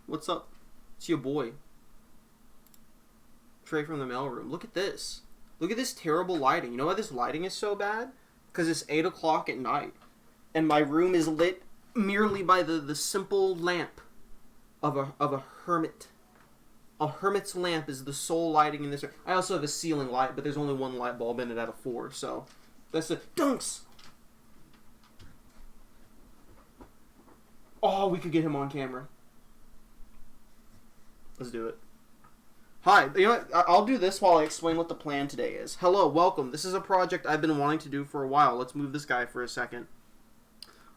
What's up? It's your boy. Trey from the mailroom. Look at this. Look at this terrible lighting. You know why this lighting is so bad? Because it's 8 o'clock at night. And my room is lit merely by the simple lamp of a hermit. A hermit's lamp is the sole lighting in this room. I also have a ceiling light, but there's only one light bulb in it out of 4, so that's it. Dunks! Oh, we could get him on camera. Let's do it. Hi, you know what? I'll do this while I explain what the plan today is. Hello, welcome. This is a project I've been wanting to do for a while. Let's move this guy for a second.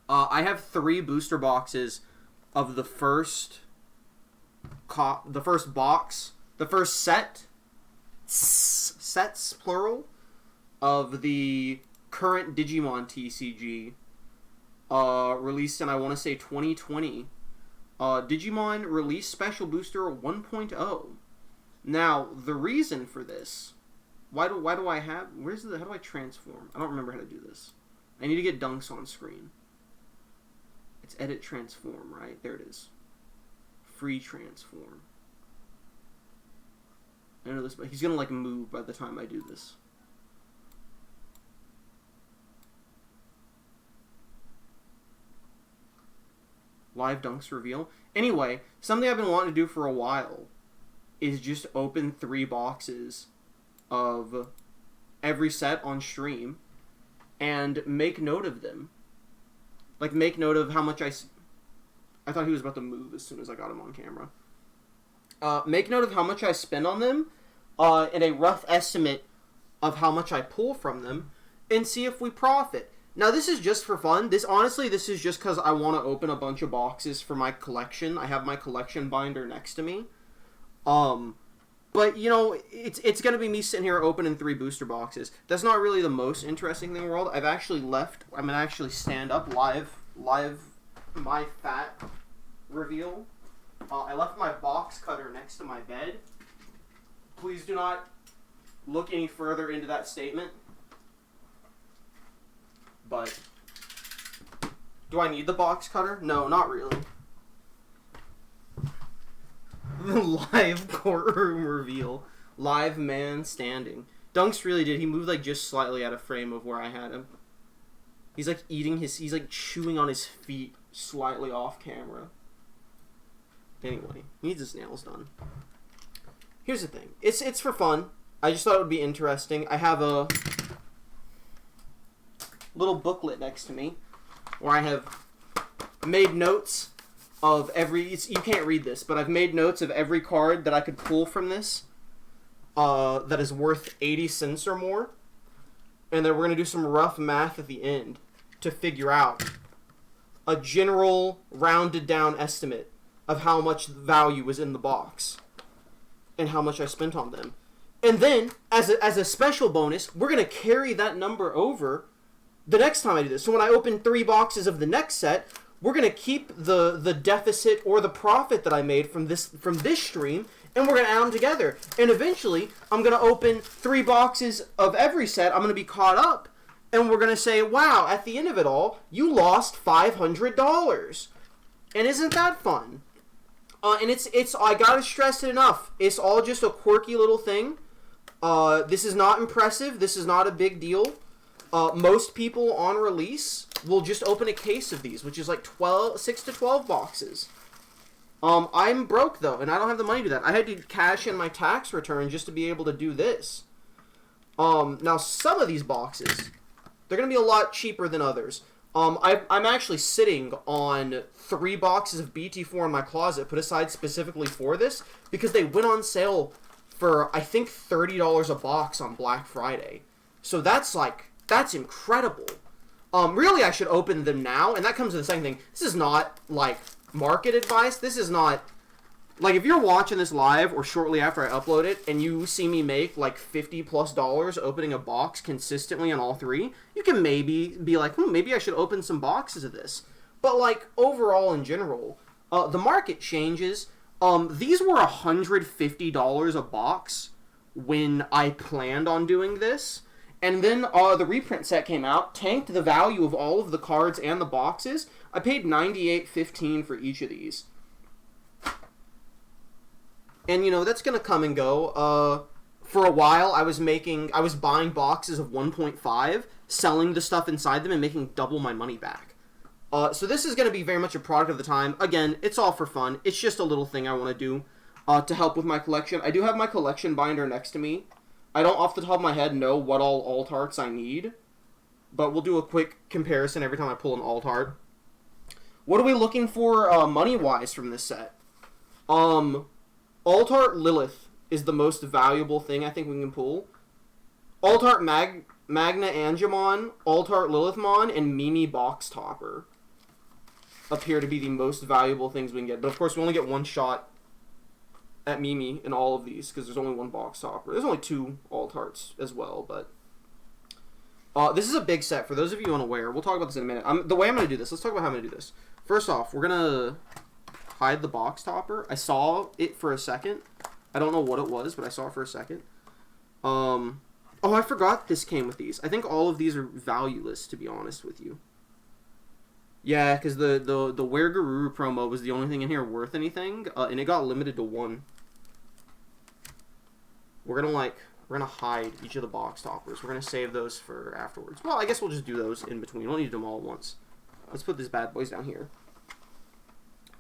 I have 3 booster boxes of the first box, the first sets, plural, of the current Digimon TCG, released in, I want to say, 2020. Digimon Release Special Booster 1.0. Now, the reason for this, why do I have, how do I transform? I don't remember how to do this. I need to get Dunks on screen. It's edit transform, right? There it is. Free transform. I know this, but he's gonna like move by the time I do this. Live Dunks reveal. Anyway, something I've been wanting to do for a while is just open 3 boxes of every set on stream and make note of them. Like, make note of how much I thought he was about to move as soon as I got him on camera. Make note of how much I spend on them, and a rough estimate of how much I pull from them, and see if we profit. Now, this is just for fun. This is just because I want to open a bunch of boxes for my collection. I have my collection binder next to me. But, you know, it's going to be me sitting here opening 3 booster boxes. That's not really the most interesting thing in the world. I'm going to actually stand up live my fat reveal. I left my box cutter next to my bed. Please do not look any further into that statement. But, do I need the box cutter? No, not really. Live courtroom reveal. Live man standing. Dunks really did. He moved like just slightly out of frame of where I had him. He's like he's like chewing on his feet slightly off camera. Anyway, he needs his nails done. Here's the thing. It's for fun. I just thought it would be interesting. I have a little booklet next to me where I have made notes of every, you can't read this, but I've made notes of every card that I could pull from this that is worth 80 cents or more. And then we're going to do some rough math at the end to figure out a general rounded down estimate of how much value was in the box and how much I spent on them. And then, as a special bonus, we're going to carry that number over the next time I do this. So when I open 3 boxes of the next set, we're going to keep the deficit or the profit that I made from this stream, and we're going to add them together. And eventually, I'm going to open 3 boxes of every set. I'm going to be caught up, and we're going to say, wow, at the end of it all, you lost $500. And isn't that fun? And it's I got to stress it enough. It's all just a quirky little thing. This is not impressive. This is not a big deal. Most people on release will just open a case of these, which is like 6 to 12 boxes. I'm broke, though, and I don't have the money to do that. I had to cash in my tax return just to be able to do this. Now, some of these boxes, they're going to be a lot cheaper than others. I'm actually sitting on 3 boxes of BT4 in my closet, put aside specifically for this, because they went on sale for, I think, $30 a box on Black Friday. So that's incredible. Really, I should open them now, and that comes to the second thing. This is not, like, market advice. This is not, like, if you're watching this live or shortly after I upload it, and you see me make, like, $50+ opening a box consistently on all 3, you can maybe be like, maybe I should open some boxes of this. But, like, overall in general, the market changes. These were $150 a box when I planned on doing this. And then the reprint set came out, tanked the value of all of the cards and the boxes. I paid $98.15 for each of these. And, you know, that's going to come and go. For a while, I was buying boxes of 1.5, selling the stuff inside them, and making double my money back. So this is going to be very much a product of the time. Again, it's all for fun. It's just a little thing I want to do to help with my collection. I do have my collection binder next to me. I don't off the top of my head know what all alt arts I need, but we'll do a quick comparison every time I pull an alt art. What are we looking for money-wise from this set? Alt art Lilith is the most valuable thing I think we can pull. Alt art Magna Angemon, Alt art Lilithmon, and Mimi Box Topper appear to be the most valuable things we can get. But of course, we only get one shot at Mimi in all of these because there's only one box topper. There's only 2 alt arts as well, but this is a big set. For those of you unaware, we'll talk about this in a minute. The way I'm going to do this, let's talk about how I'm going to do this. First off, we're going to hide the box topper. I saw it for a second. I don't know what it was, but I saw it for a second. Oh, I forgot this came with these. I think all of these are valueless, to be honest with you. Yeah, because the Weregaruru promo was the only thing in here worth anything, and it got limited to 1. We're gonna hide each of the box toppers. We're gonna save those for afterwards. Well, I guess we'll just do those in between. We don't need them all at once. Let's put these bad boys down here.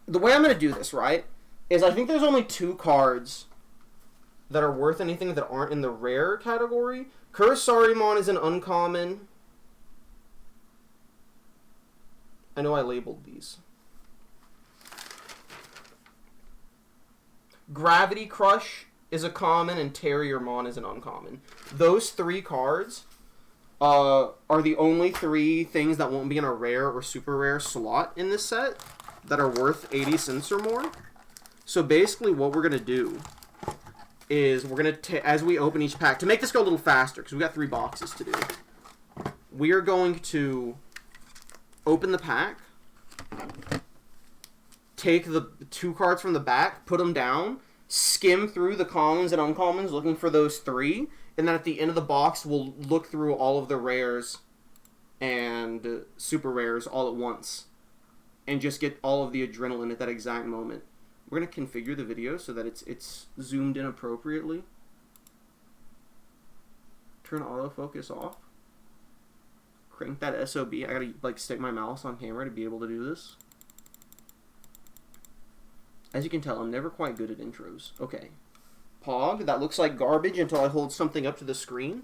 The way I'm gonna do this, right, is I think there's only 2 cards that are worth anything that aren't in the rare category. Kurisarimon is an uncommon. I know I labeled these. Gravity Crush is a common, and Terriermon is an uncommon. Those 3 cards are the only 3 things that won't be in a rare or super rare slot in this set that are worth 80 cents or more. So basically what we're going to do is we're going to, as we open each pack, to make this go a little faster, because we've got 3 boxes to do, we are going to open the pack, take the 2 cards from the back, put them down, skim through the commons and uncommons looking for those 3, and then at the end of the box we'll look through all of the rares and super rares all at once and just get all of the adrenaline at that exact moment. We're going to configure the video so that it's zoomed in appropriately. Turn autofocus off. Crank that SOB. I gotta like stick my mouse on camera to be able to do this. As you can tell, I'm never quite good at intros. Okay. Pog, that looks like garbage until I hold something up to the screen.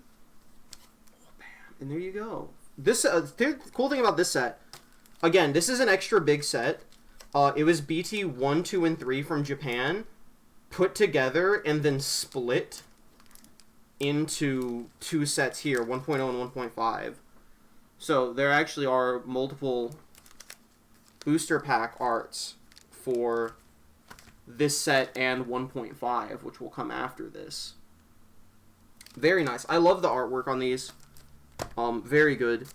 Oh, bam. And there you go. This the cool thing about this set, again, this is an extra big set. It was BT 1, 2, and 3 from Japan, put together and then split into 2 sets here, 1.0 and 1.5. So there actually are multiple booster pack arts for this set and 1.5, which will come after this. Very nice. I love the artwork on these. Very good.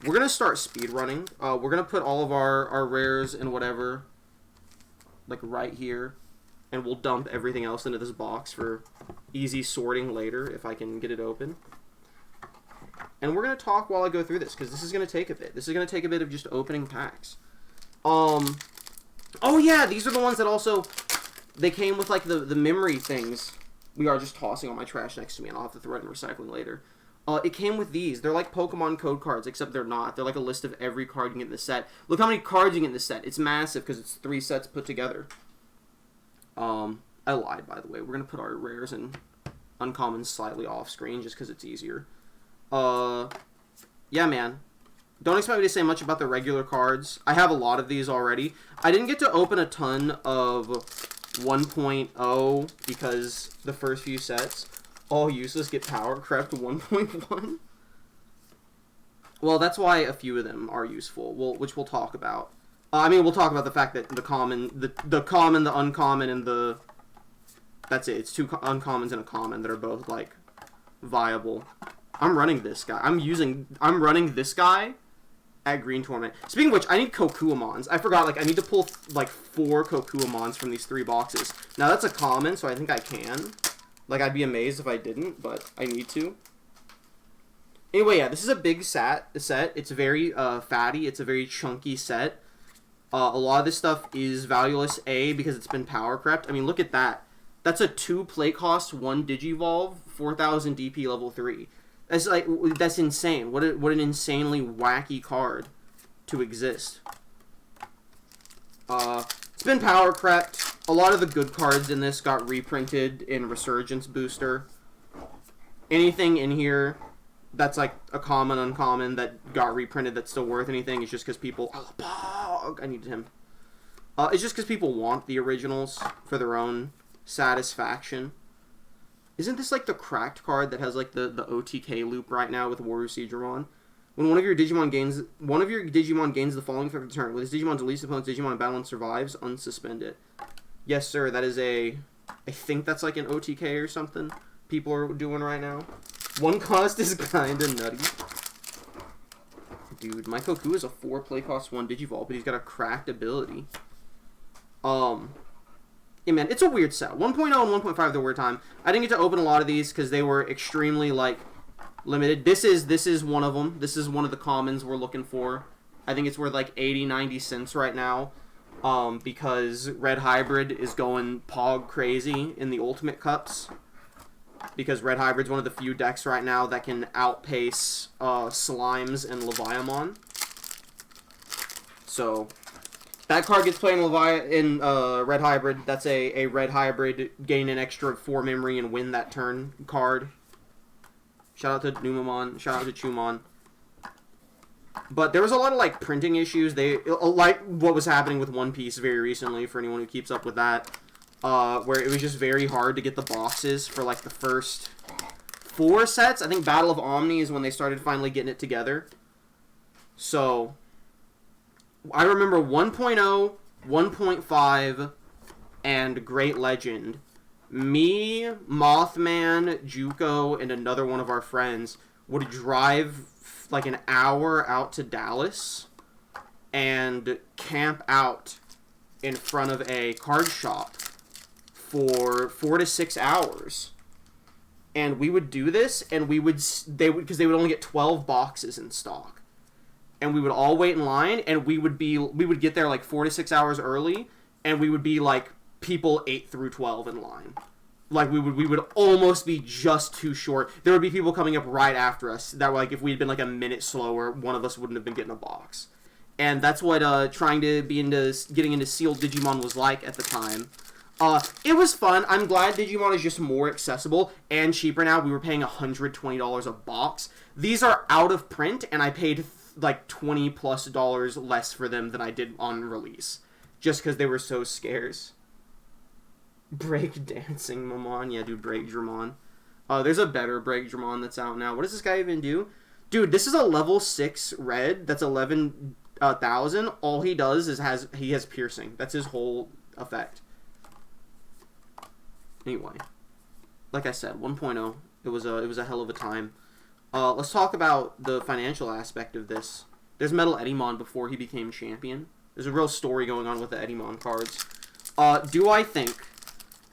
We're going to start speed running. We're going to put all of our rares and whatever, like right here, and we'll dump everything else into this box for easy sorting later if I can get it open. And we're going to talk while I go through this, because this is going to take a bit. This is going to take a bit of just opening packs. Oh yeah, these are the ones that also, they came with like the memory things. We are just tossing all my trash next to me, and I'll have to throw it in recycling later. It came with these. They're like Pokemon code cards, except they're not. They're like a list of every card you can get in the set. Look how many cards you get in the set. It's massive, because it's 3 sets put together. I lied, by the way. We're going to put our rares and uncommons slightly off screen, just because it's easier. Yeah, man. Don't expect me to say much about the regular cards. I have a lot of these already. I didn't get to open a ton of 1.0 because the first few sets, all useless, get power crept 1.1. Well, that's why a few of them are useful, which we'll talk about. I mean, we'll talk about the fact that the common, the common, the uncommon, and the... That's it. It's 2 uncommons and a common that are both, like, viable. I'm running this guy. I'm running this guy at Green Torment. Speaking of which, I need Kokuamons. I forgot, like, I need to pull, like, 4 Kokuamons from these 3 boxes. Now, that's a common, so I think I can. Like, I'd be amazed if I didn't, but I need to. Anyway, yeah, this is a big set. It's very fatty. It's a very chunky set. A lot of this stuff is valueless, A, because it's been power crept. I mean, look at that. That's a 2 play cost, 1 Digivolve, 4,000 DP level 3. That's insane. What an insanely wacky card to exist. It's been power crept. A lot of the good cards in this got reprinted in Resurgence Booster. Anything in here that's like a common, uncommon that got reprinted that's still worth anything is just because people... I needed him. It's just because people want the originals for their own satisfaction. Isn't this like the cracked card that has like the OTK loop right now with Warrior Seedramon? When one of your Digimon gains the following effect of the turn. With this Digimon deletes the opponent's Digimon in battle and survives, unsuspend it. Yes, sir, that is I think that's like an OTK or something people are doing right now. 1 cost is kinda nutty. Dude, my Koku is a 4 play cost 1 Digivolve, but he's got a cracked ability. Yeah, man, it's a weird set. 1.0 and 1.5 there were time. I didn't get to open a lot of these because they were extremely, like, limited. This is one of them. This is one of the commons we're looking for. I think it's worth, like, 80, 90 cents right now because Red Hybrid is going pog crazy in the Ultimate Cups because Red Hybrid's one of the few decks right now that can outpace Slimes and Leviamon. So... that card gets played in Red Hybrid. That's a Red Hybrid, gain an extra 4 memory and win that turn card. Shout out to Numamon. Shout out to Chumon. But there was a lot of, like, printing issues. Like what was happening with One Piece very recently, for anyone who keeps up with that. Where it was just very hard to get the boxes for, like, the first 4 sets. I think Battle of Omni is when they started finally getting it together. So... I remember 1.0, 1.5, and Great Legend. Me, Mothman, Juco, and another one of our friends would drive like an hour out to Dallas and camp out in front of a card shop for 4 to 6 hours. And we would do this, and because they would only get 12 boxes in stock. And we would all wait in line, and we would get there like 4 to 6 hours early, and we would be like people 8 through 12 in line. Like we would almost be just too short. There would be people coming up right after us that were like, if we had been like a minute slower, one of us wouldn't have been getting a box. And that's what getting into sealed Digimon was like at the time. It was fun. I'm glad Digimon is just more accessible and cheaper now. We were paying $120 a box. These are out of print, and I paid like $20+ less for them than I did on release, just because they were so scarce. Break dancing Momon, yeah, dude, Break Dramon. There's a better Break Dramon that's out now. What does this guy even do? Dude, this is a level 6 red. That's 11,000. All he does is he has piercing. That's his whole effect. Anyway, like I said, 1.0. It was a hell of a time. Let's talk about the financial aspect of this. There's Metal Edimon before he became champion. There's a real story going on with the Edimon cards. Do I think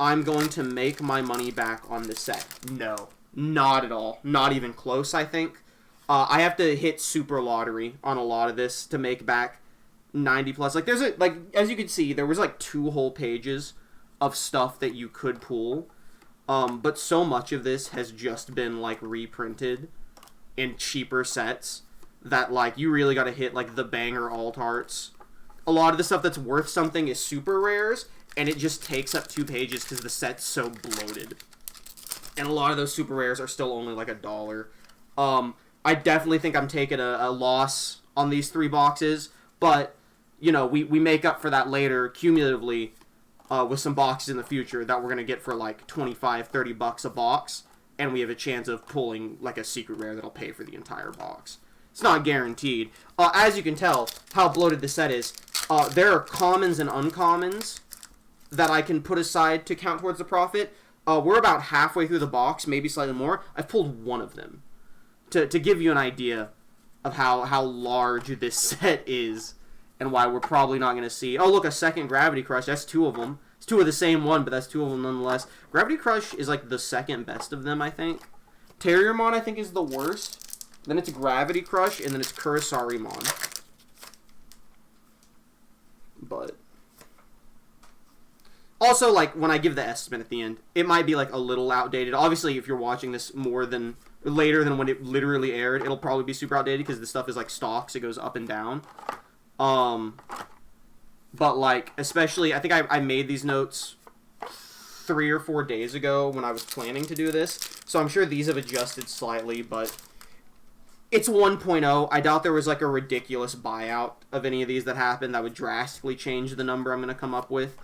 I'm going to make my money back on this set? No. Not at all. Not even close, I think. I have to hit Super Lottery on a lot of this to make back 90+. Like, as you can see, there was like 2 whole pages of stuff that you could pull. But so much of this has just been, like, reprinted in cheaper sets that, like, you really got to hit, like, the banger alt arts. A lot of the stuff that's worth something is super rares, and it just takes up 2 pages because the set's so bloated. And a lot of those super rares are still only, like, $1. I definitely think I'm taking a loss on these 3 boxes, but, you know, we make up for that later cumulatively with some boxes in the future that we're going to get for, like, $25-$30 a box. And we have a chance of pulling, like, a secret rare that'll pay for the entire box. It's not guaranteed. As you can tell, how bloated the set is, there are commons and uncommons that I can put aside to count towards the profit. We're about halfway through the box, maybe slightly more. I've pulled 1 of them. To give you an idea of how large this set is, and why we're probably not going to see... Oh, look, a second Gravity Crush. That's 2 of them. It's 2 of the same one, but that's 2 of them nonetheless. Gravity Crush is, like, the second best of them, I think. Terriermon, I think, is the worst. Then it's Gravity Crush, and then it's Kurisarimon. But... Also, like, when I give the estimate at the end, it might be, like, a little outdated. Obviously, if you're watching this later than when it literally aired, it'll probably be super outdated because this stuff is, like, stocks. It goes up and down. But, like, especially, I think I made these notes 3 or 4 days ago when I was planning to do this. So I'm sure these have adjusted slightly, but it's 1.0. I doubt there was, like, a ridiculous buyout of any of these that happened that would drastically change the number I'm going to come up with.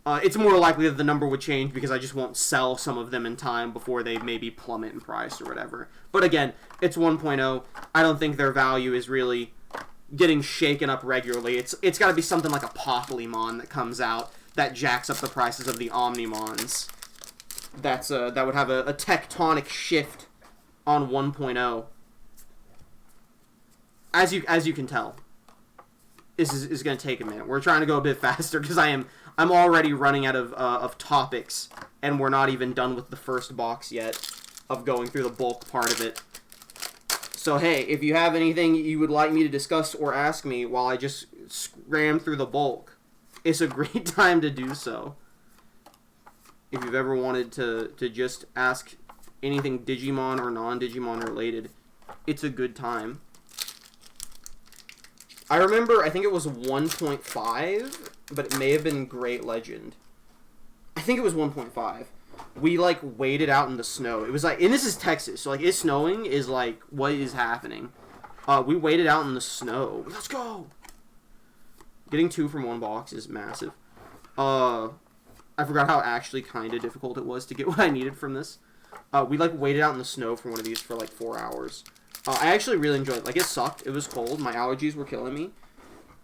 It's more likely that the number would change because I just won't sell some of them in time before they maybe plummet in price or whatever. But again, it's 1.0. I don't think their value is really getting shaken up regularly. It's got to be something like a Poplymon that comes out that jacks up the prices of the Omnimons. That would have a tectonic shift on 1.0. As you can tell, this is going to take a minute. We're trying to go a bit faster because I'm already running out of topics, and we're not even done with the first box yet of going through the bulk part of it. So hey, if you have anything you would like me to discuss or ask me while I just scram through the bulk, it's a great time to do so. If you've ever wanted to just ask anything Digimon or non-Digimon related, it's a good time. I remember, I think it was 1.5, but it may have been Great Legend. I think it was 1.5. We, like, waited out in the snow. It was like, and this is Texas, so, like, it's snowing is, like, what is happening. We waited out in the snow. Let's go! Getting 2 from 1 box is massive. I forgot how actually kind of difficult it was to get what I needed from this. We, like, waited out in the snow for one of these for, like, 4 hours. I actually really enjoyed it. Like, it sucked. It was cold. My allergies were killing me.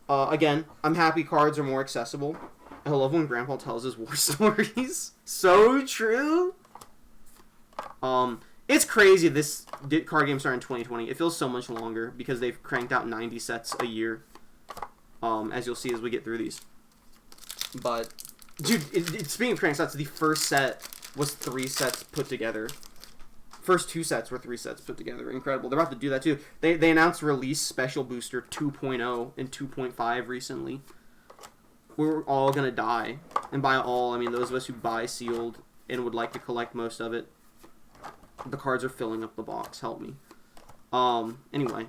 Again, I'm happy cards are more accessible. I love when Grandpa tells his war stories. So true! It's crazy this card game started in 2020. It feels so much longer because they've cranked out 90 sets a year. As you'll see as we get through these. But, dude, speaking of cranked sets, the first set was 3 sets put together. First 2 sets were 3 sets put together. Incredible. They're about to do that too. They announced Release Special Booster 2.0 and 2.5 recently. We're all gonna die. And by all, I mean those of us who buy sealed and would like to collect most of it. The cards are filling up the box. Help me. Anyway.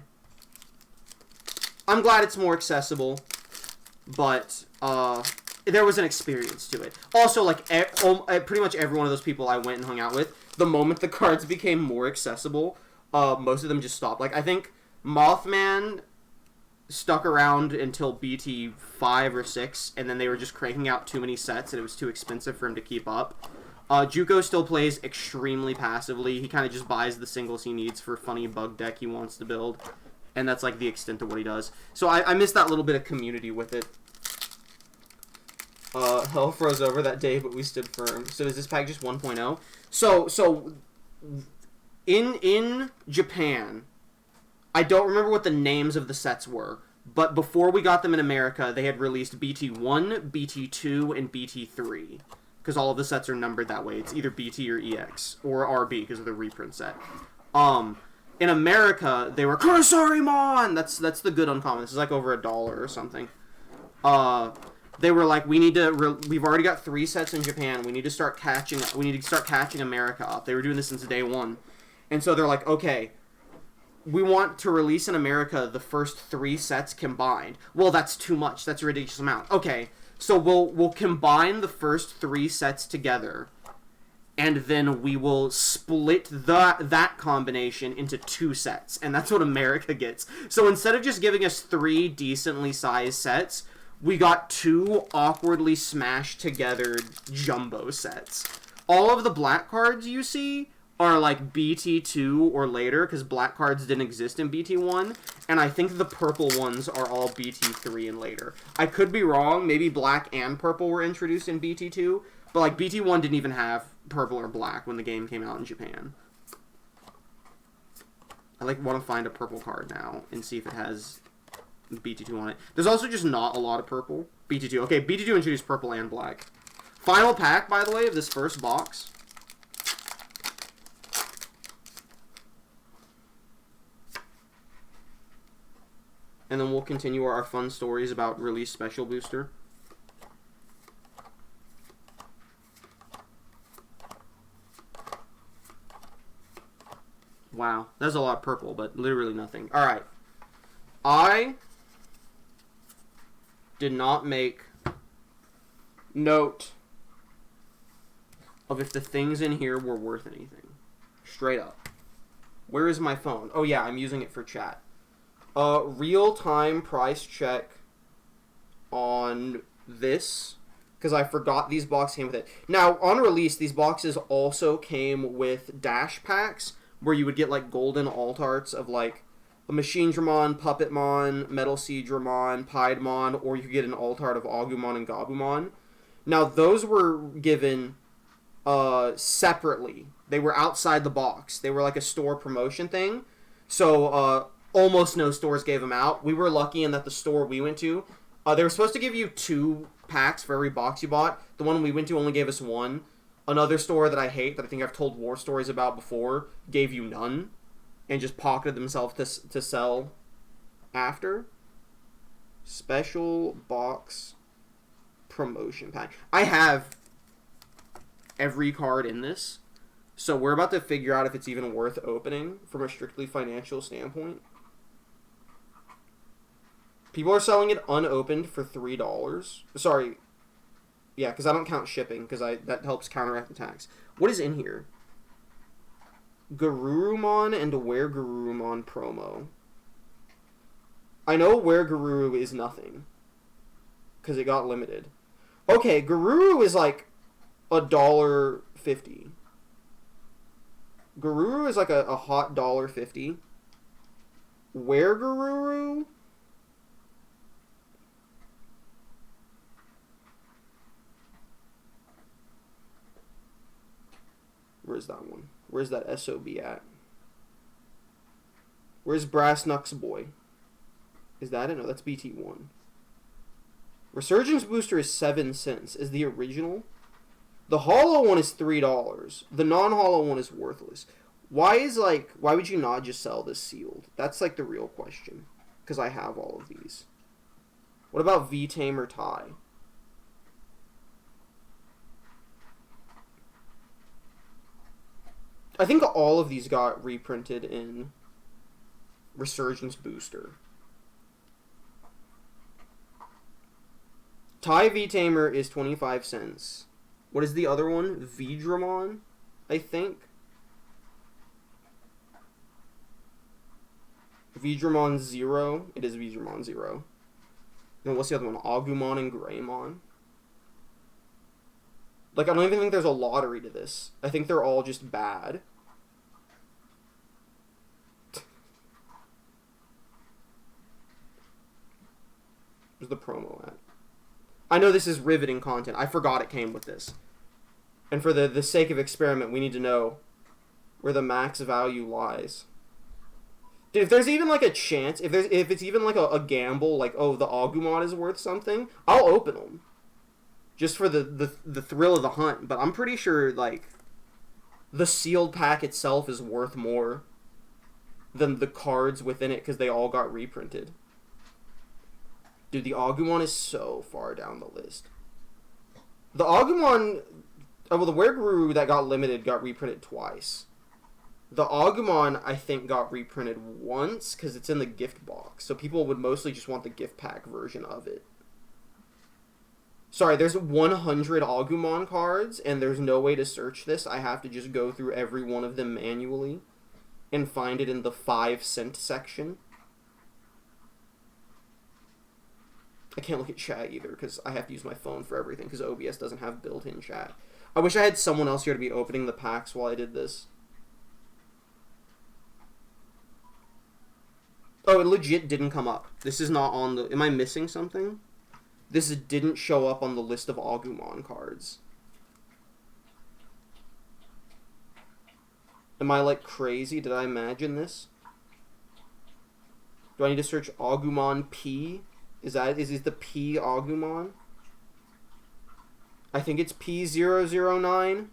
I'm glad it's more accessible. But, there was an experience to it. Also, like, pretty much every one of those people I went and hung out with, the moment the cards became more accessible, most of them just stopped. Like, I think Mothman stuck around until BT 5 or 6, and then they were just cranking out too many sets, and it was too expensive for him to keep up. Juko still plays extremely passively. He kind of just buys the singles he needs for funny bug deck he wants to build, and that's, like, the extent of what he does. So I miss that little bit of community with it. Hell froze over that day, but we stood firm. So is this pack just 1.0? So in Japan, I don't remember what the names of the sets were, but before we got them in America, they had released BT1, BT2, and BT3. Because all of the sets are numbered that way. It's either BT or EX, or RB, because of the reprint set. In America, they were Kurosari-mon! That's the good uncommon. This is like over $1 or something. They were like, we've already got 3 sets in Japan. We need to start catching America up. They were doing this since day 1. And so they're like, okay, we want to release in America the first 3 sets combined. Well, that's too much. That's a ridiculous amount. Okay, so we'll combine the first 3 sets together, and then we will split that combination into 2 sets. And that's what America gets. So instead of just giving us 3 decently sized sets, we got 2 awkwardly smashed together jumbo sets. All of the black cards you see are like BT2 or later, because black cards didn't exist in BT1, and I think the purple ones are all BT3 and later. I could be wrong, maybe black and purple were introduced in BT2, but like BT1 didn't even have purple or black when the game came out in Japan. I like want to find a purple card now and see if it has BT2 on it. There's also just not a lot of purple. BT2. Okay, BT2 introduced purple and black. Final pack, by the way, of this first box. And then we'll continue our fun stories about Release Special Booster. Wow. That's a lot of purple, but literally nothing. Alright. I did not make note of if the things in here were worth anything. Straight up. Where is my phone? Oh yeah, I'm using it for chat. Real-time price check on this, because I forgot these boxes came with it. Now, on release, these boxes also came with dash packs, where you would get, like, golden alt arts of, like, a Machinedramon, Puppetmon, Metal Seedramon, Piedmon, or you could get an alt art of Agumon and Gabumon. Now, those were given separately. They were outside the box. They were like a store promotion thing. So, almost no stores gave them out. We were lucky in that the store we went to, they were supposed to give you 2 packs for every box you bought. The one we went to only gave us 1. Another store that I hate, that I think I've told war stories about before, gave you none. And just pocketed themselves to sell after. Special box promotion pack. I have every card in this. So we're about to figure out if it's even worth opening from a strictly financial standpoint. People are selling it unopened for $3. Sorry. Yeah, because I don't count shipping, because that helps counteract the tax. What is in here? Garurumon and Were-Garurumon promo. I know Were-Garuru is nothing, because it got limited. Okay, Garuru is like $1.50. Garuru is like a hot $1.50. Were-Garuru? Where's that one? Where's that SOB at? Where's Brass Knucks Boy? Is that it? No, that's BT1. Resurgence Booster is 7 cents. Is the original? The hollow one is $3. The non-hollow one is worthless. Why would you not just sell this sealed? That's like the real question. Because I have all of these. What about V-Tamer Tai? I think all of these got reprinted in Resurgence Booster. Tai V-Tamer is 25 cents. What is the other one? Vidramon, I think. Vidramon Zero. It is Vidramon Zero. And what's the other one? Agumon and Greymon. Like, I don't even think there's a lottery to this. I think they're all just bad. Where's the promo at? I know this is riveting content. I forgot it came with this. And for the sake of experiment, we need to know where the max value lies. Dude, if there's even like a chance, if it's even like a gamble, like, oh, the Agumon is worth something, I'll open them. Just for the thrill of the hunt. But I'm pretty sure, like, the sealed pack itself is worth more than the cards within it, because they all got reprinted. Dude, the Agumon is so far down the list. The Agumon... Oh, well, the Were-Garuru that got limited got reprinted twice. The Agumon, I think, got reprinted once, because it's in the gift box. So people would mostly just want the gift pack version of it. Sorry, there's 100 Agumon cards, and there's no way to search this. I have to just go through every one of them manually and find it in the 5-cent section. I can't look at chat either, because I have to use my phone for everything, because OBS doesn't have built-in chat. I wish I had someone else here to be opening the packs while I did this. Oh, it legit didn't come up. This is not on the... Am I missing something? This didn't show up on the list of Agumon cards. Am I, like, crazy? Did I imagine this? Do I need to search Agumon P? Is it the P Agumon? I think it's P009.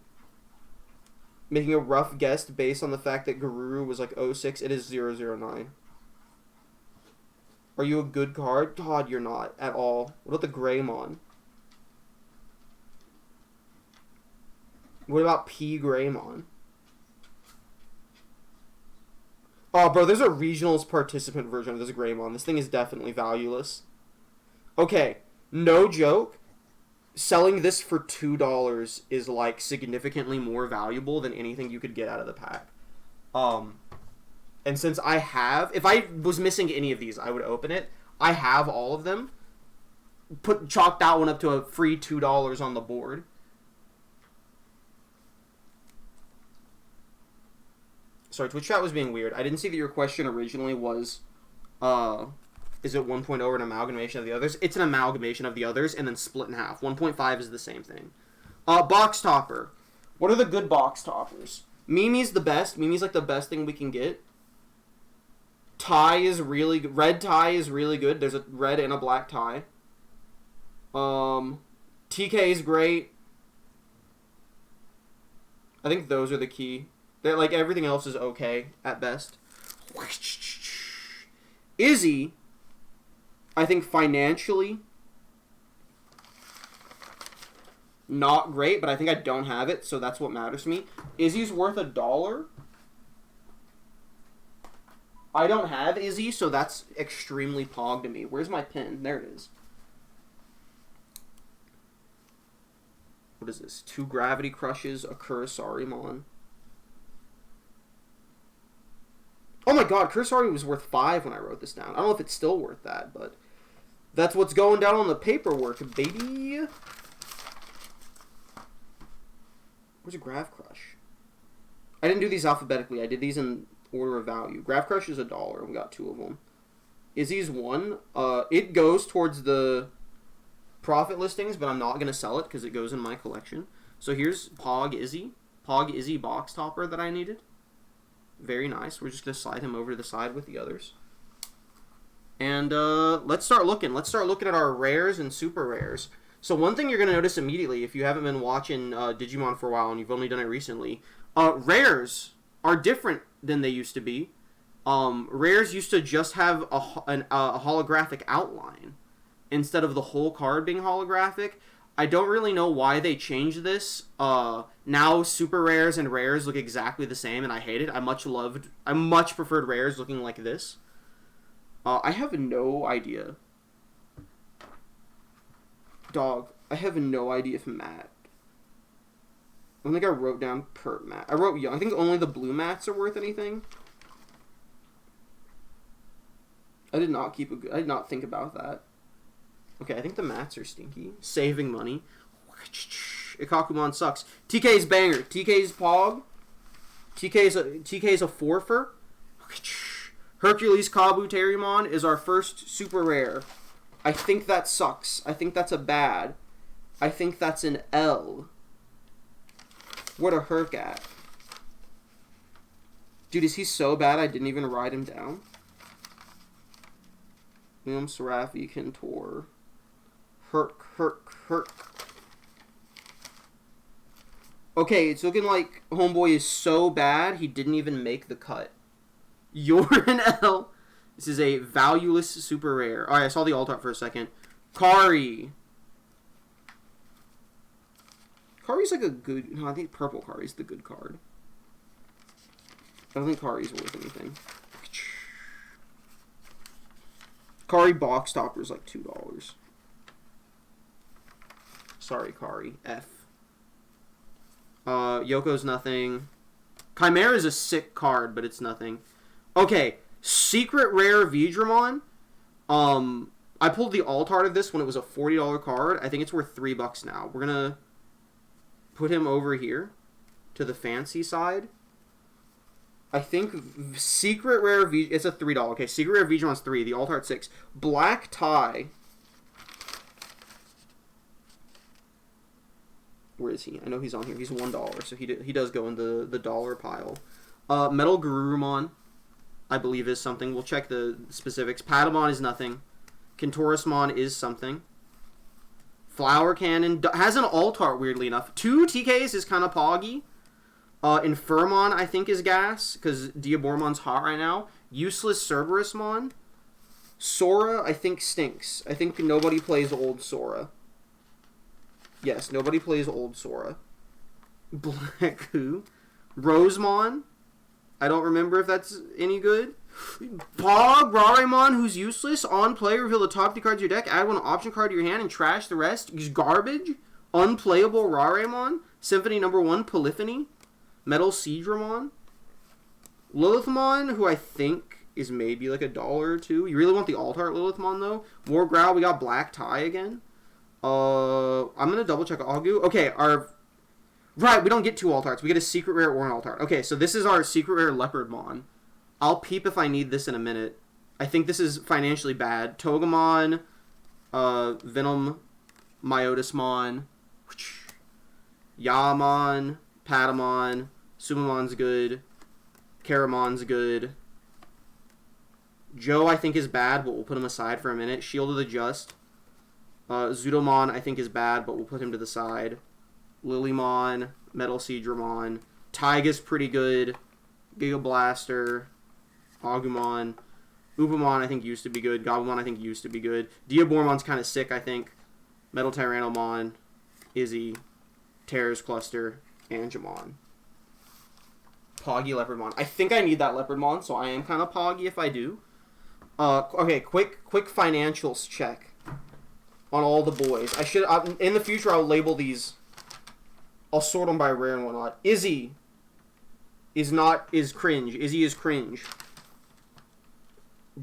Making a rough guess based on the fact that Garuru was like 06. It is 009. Are you a good card? God, you're not at all. What about the Greymon? What about P Greymon? Oh, bro, there's a regionals participant version of this Greymon. This thing is definitely valueless. Okay, no joke. Selling this for $2 is, like, significantly more valuable than anything you could get out of the pack. And since I have... If I was missing any of these, I would open it. I have all of them. Chalk that one up to a free $2 on the board. Sorry, Twitch chat was being weird. I didn't see that your question originally was, is it 1.0 or an amalgamation of the others? It's an amalgamation of the others and then split in half. 1.5 is the same thing. Box topper. What are the good box toppers? Mimi's the best. Mimi's like the best thing we can get. Tie is really good. Red tie is really good. There's a red and a black tie. TK is great. I think those are the key. They're, like, everything else is okay at best. Izzy, I think financially not great, but I think I don't have it, so that's what matters to me. Izzy's worth $1. I don't have Izzy, so that's extremely pog to me. Where's my pin? There it is. What is this? 2 Gravity Crushes, a Kurisarimon. Oh my god, Kursari was worth 5 when I wrote this down. I don't know if it's still worth that, but that's what's going down on the paperwork, baby. Where's a Grav Crush? I didn't do these alphabetically. I did these in order of value. Grav Crush is $1, and we got 2 of them. Izzy's 1. It goes towards the profit listings, but I'm not going to sell it because it goes in my collection. So here's Pog Izzy. Pog Izzy box topper that I needed. Very nice. We're just going to slide him over to the side with the others. And let's start looking. Let's start looking at our rares and super rares. So one thing you're going to notice immediately, if you haven't been watching Digimon for a while and you've only done it recently, rares are different than they used to be. Rares used to just have a holographic outline instead of the whole card being holographic. I don't really know why they changed this. Now super rares and rares look exactly the same, and I hate it. I much preferred rares looking like this. I have no idea. Dog, I have no idea if Matt. I don't think I wrote down per mat. I wrote young. I think only the blue mats are worth anything. I did not think about that. Okay, I think the mats are stinky. Saving money. Ikakumon sucks. TK's banger. TK's pog. TK's a forfer. Hercules Kabuterimon is our first super rare. I think that sucks. I think that's a bad. I think that's an L. What a Herc at. Dude, is he so bad I didn't even write him down? William Serafi Kentor. Herc. Okay, it's looking like Homeboy is so bad he didn't even make the cut. You're an L. This is a valueless super rare. Alright, I saw the alt art for a second. Kari. Kari's like a good... No, I think purple Kari's the good card. I don't think Kari's worth anything. Kari box topper is like $2. Sorry, Kari. F. Yoko's nothing. Chimera's a sick card, but it's nothing. Okay, secret rare Vidramon. I pulled the alt art of this when it was a $40 card. I think it's worth $3 now. We're gonna put him over here to the fancy side. I think secret rare it's a $3. Okay, secret rare Vidramon's $3. The alt art $6. Black tie. Where is he? I know he's on here. He's $1, so he does go in the dollar pile. Metal Garurumon, I believe, is something. We'll check the specifics. Patamon is nothing. Kentorusmon is something. Flower Cannon has an alt art, weirdly enough. 2 TKs is kind of poggy. Infirmon, I think, is gas, because Diabormon's hot right now. Useless Cerberusmon. Sora, I think, stinks. I think nobody plays old Sora. Yes, nobody plays old Sora. Black who? Rosemon. I don't remember if that's any good. Pog Rarimon, who's useless. On play, reveal the top 2 cards of your deck. Add 1 option card to your hand and trash the rest. Use garbage. Unplayable Rarimon. Symphony number 1, Polyphony. Metal Seedramon. Lilithmon, who I think is maybe like $1 or $2. You really want the alt art Lilithmon though. War Growl, we got Black Tie again. I'm gonna double check Augu. Okay, right, we don't get 2 alt arts. We get a secret rare or an alt art. Okay, so this is our secret rare Leopardmon. I'll peep if I need this in a minute. I think this is financially bad. Togemon, Venom, Myotismon, Yamon, Patamon, Sumamon's good. Karamon's good. Joe, I think, is bad, but we'll put him aside for a minute. Shield of the Just. Zudomon, I think, is bad, but we'll put him to the side. Lilymon, Metal Seedramon. Tyga's pretty good. Giga Blaster. Agumon. Ubamon, I think, used to be good. Gabumon, I think, used to be good. Diabormon's kind of sick, I think. Metal Tyrannomon. Izzy. Terror's Cluster. Angemon. Poggy Leopardmon. I think I need that Leopardmon, so I am kind of poggy if I do. Okay, quick financials check on all the boys. I should in the future I'll label these. I'll sort them by rare and whatnot. Izzy is cringe. Izzy is cringe.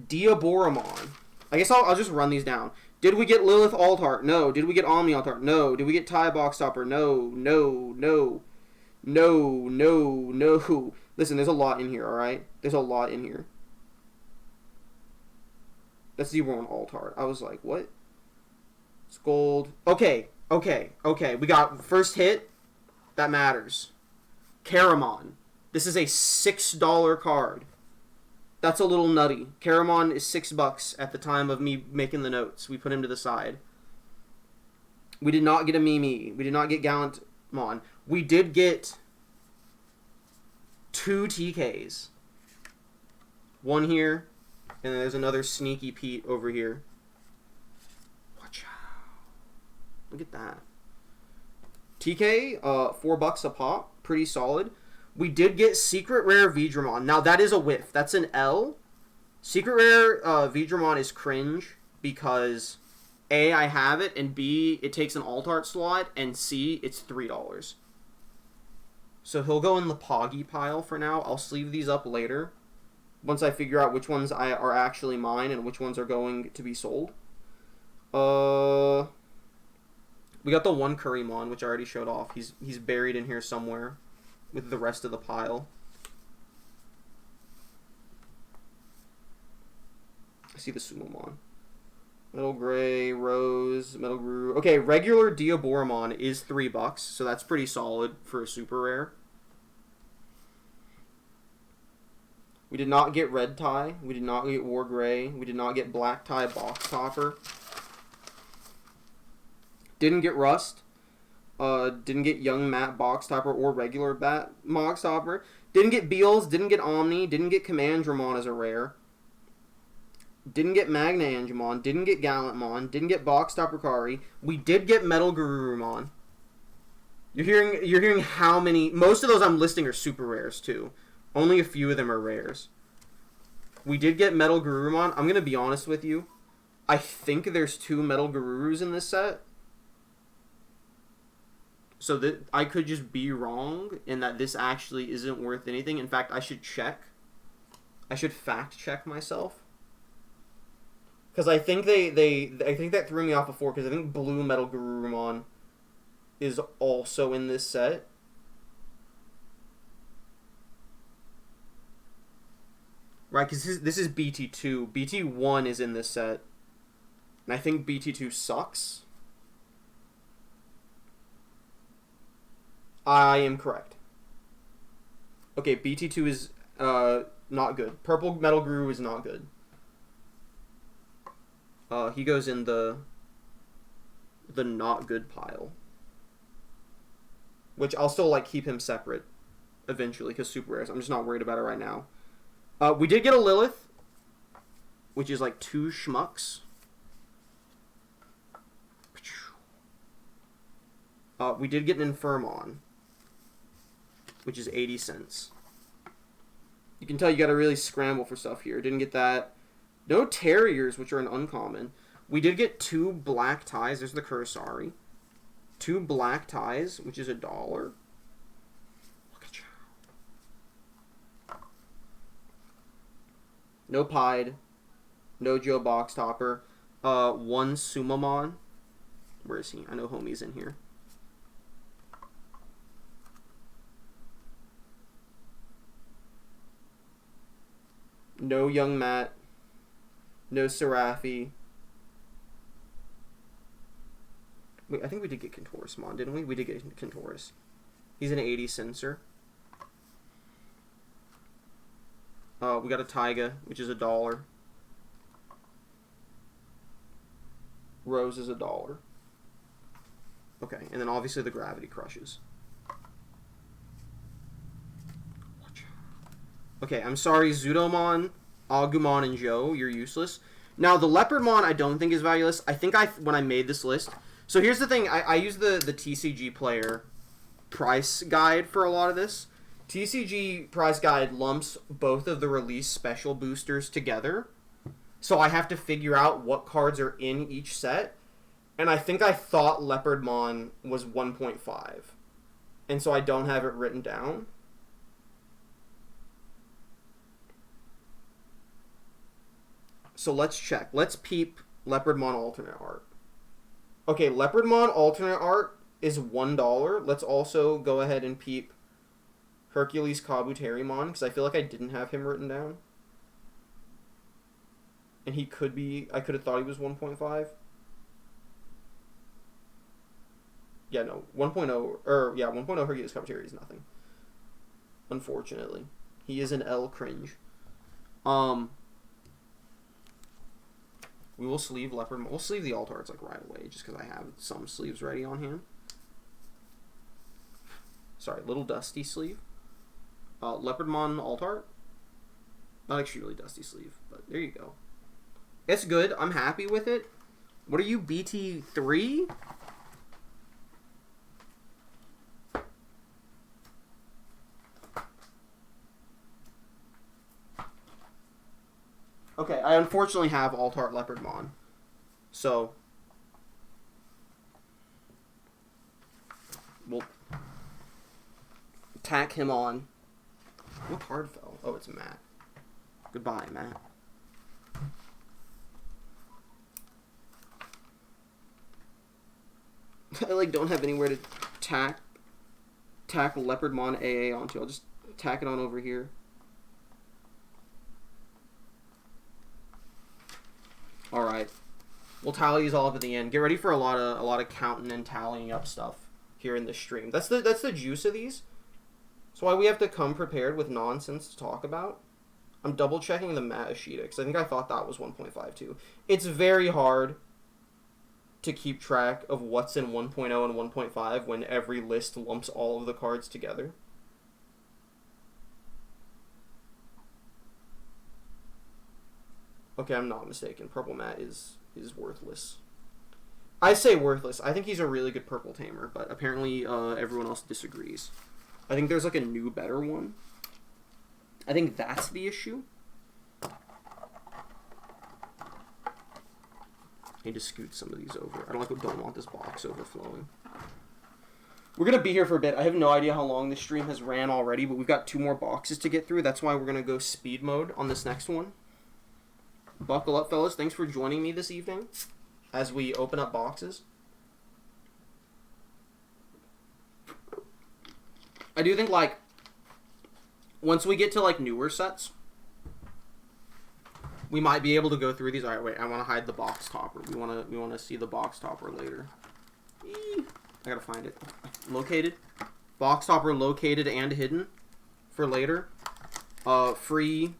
Diaboromon. I guess I'll just run these down. Did we get Lilith Altart? No. Did we get Omni Altart? No. Did we get Tie Box Stopper? No. No. Listen, there's a lot in here, alright? There's a lot in here. That's the wrong Altart. I was like, what? It's gold. Okay. We got first hit. That matters. Karamon. This is a $6 card. That's a little nutty. Karamon is $6 at the time of me making the notes. We put him to the side. We did not get a Mimi. We did not get Gallantmon. We did get 2 TKs. One here, and then there's another Sneaky Pete over here. Watch out. Look at that. TK, $4 a pop. Pretty solid. We did get Secret Rare Vidramon. Now, that is a whiff. That's an L. Secret Rare Vidramon is cringe because A, I have it, and B, it takes an alt art slot, and C, it's $3. So he'll go in the Poggy pile for now. I'll sleeve these up later once I figure out which ones are actually mine and which ones are going to be sold. We got the one Currymon, which I already showed off. He's buried in here somewhere with the rest of the pile. I see the Sumomon. Metal Gray, Rose, Metal Guru. Okay, regular Diaboromon is $3, so that's pretty solid for a super rare. We did not get Red Tie. We did not get War Gray. We did not get Black Tie Box Topper. Didn't get Rust. Didn't get Young Matte Box Topper or regular Box Topper. Didn't get Beals. Didn't get Omni. Didn't get Commandramon as a rare. Didn't get Magna Angemon. Didn't get Gallantmon. Didn't get Box Topper Kari. We did get Metal Garurumon. You're hearing how many. Most of those I'm listing are super rares too. Only a few of them are rares. We did get Metal Garurumon. I'm gonna be honest with you. I think there's 2 Metal Garurus in this set. So that I could just be wrong in that this actually isn't worth anything. In fact, I should check. I should fact check myself. Because I think I think that threw me off before, because I think Blue Metal Garurumon is also in this set. Right, because this is BT2. BT1 is in this set. And I think BT2 sucks. I am correct. Okay, BT2 is not good. Purple Metal Guru is not good. He goes in the not good pile. Which I'll still keep him separate eventually, because super rares. I'm just not worried about it right now. We did get a Lilith, which is 2 schmucks. We did get an Infirmon, which is 80 cents. You can tell you got to really scramble for stuff here. Didn't get that. No Terriers, which are an uncommon. We did get 2 black ties. There's the Kursari. 2 black ties, which is $1. Look at you. No Pied. No Joe Box Topper. 1 Sumamon. Where is he? I know homie's in here. No Young Matt. No Seraphi. Wait, I think we did get Contorismon, didn't we? We did get Contoris. He's an 80 sensor. We got a Taiga, which is $1. Rose is $1. Okay, and then obviously the Gravity Crushes. Okay, I'm sorry, Zudomon, Agumon, and Joe, you're useless. Now, the Leopardmon I don't think is valueless. I think when I made this list... So here's the thing, I use the TCG Player price guide for a lot of this. TCG price guide lumps both of the release special boosters together. So I have to figure out what cards are in each set. And I think I thought Leopardmon was 1.5. And so I don't have it written down. So let's check. Let's peep Leopardmon alternate art. Okay, Leopardmon alternate art is $1. Let's also go ahead and peep Hercules Kabuterimon, because I feel like I didn't have him written down. And he could be... I could have thought he was 1.5. Yeah, no. 1.0... Or, yeah, 1.0 Hercules Kabuteri is nothing. Unfortunately. He is an L cringe. We will sleeve Leopard... We'll sleeve the alt arts, like, right away, just because I have some sleeves ready on hand. Sorry, little dusty sleeve. Leopardmon alt art. Not actually really dusty sleeve, but there you go. It's good. I'm happy with it. What are you, BT3? Okay, I unfortunately have alt art Leopardmon. So we'll tack him on. What card fell? Oh, it's Matt. Goodbye, Matt. I like don't have anywhere to tack Leopardmon AA onto. I'll just tack it on over here. All right, we'll tally these all up at the end. Get ready for a lot of counting and tallying up stuff here in the stream. That's the juice of these. That's why we have to come prepared with nonsense to talk about. I'm double checking the Matashita because I think I thought that was 1.52. It's very hard to keep track of what's in 1.0 and 1.5 when every list lumps all of the cards together. Okay, I'm not mistaken. Purple Matt is worthless. I say worthless. I think he's a really good purple tamer, but apparently everyone else disagrees. I think there's like a new, better one. I think that's the issue. I need to scoot some of these over. I don't want this box overflowing. We're going to be here for a bit. I have no idea how long this stream has ran already, but we've got 2 more boxes to get through. That's why we're going to go speed mode on this next one. Buckle up, fellas. Thanks for joining me this evening as we open up boxes. I do think, like, once we get to, like, newer sets, we might be able to go through these. All right, wait. I want to hide the box topper. We want to see the box topper later. I gotta find it. Located. Box topper located and hidden for later. Free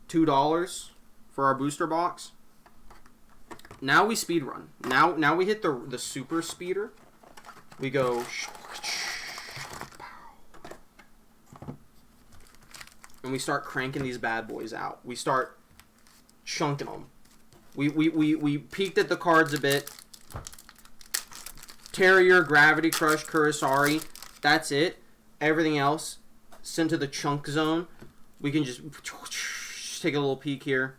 $2 for our booster box. Now we speed run. Now we hit the super speeder. We go. And we start cranking these bad boys out. We start chunking them. We peeked at the cards a bit. Terrier, Gravity Crush, Kursari. That's it. Everything else sent to the chunk zone. we can just take a little peek here,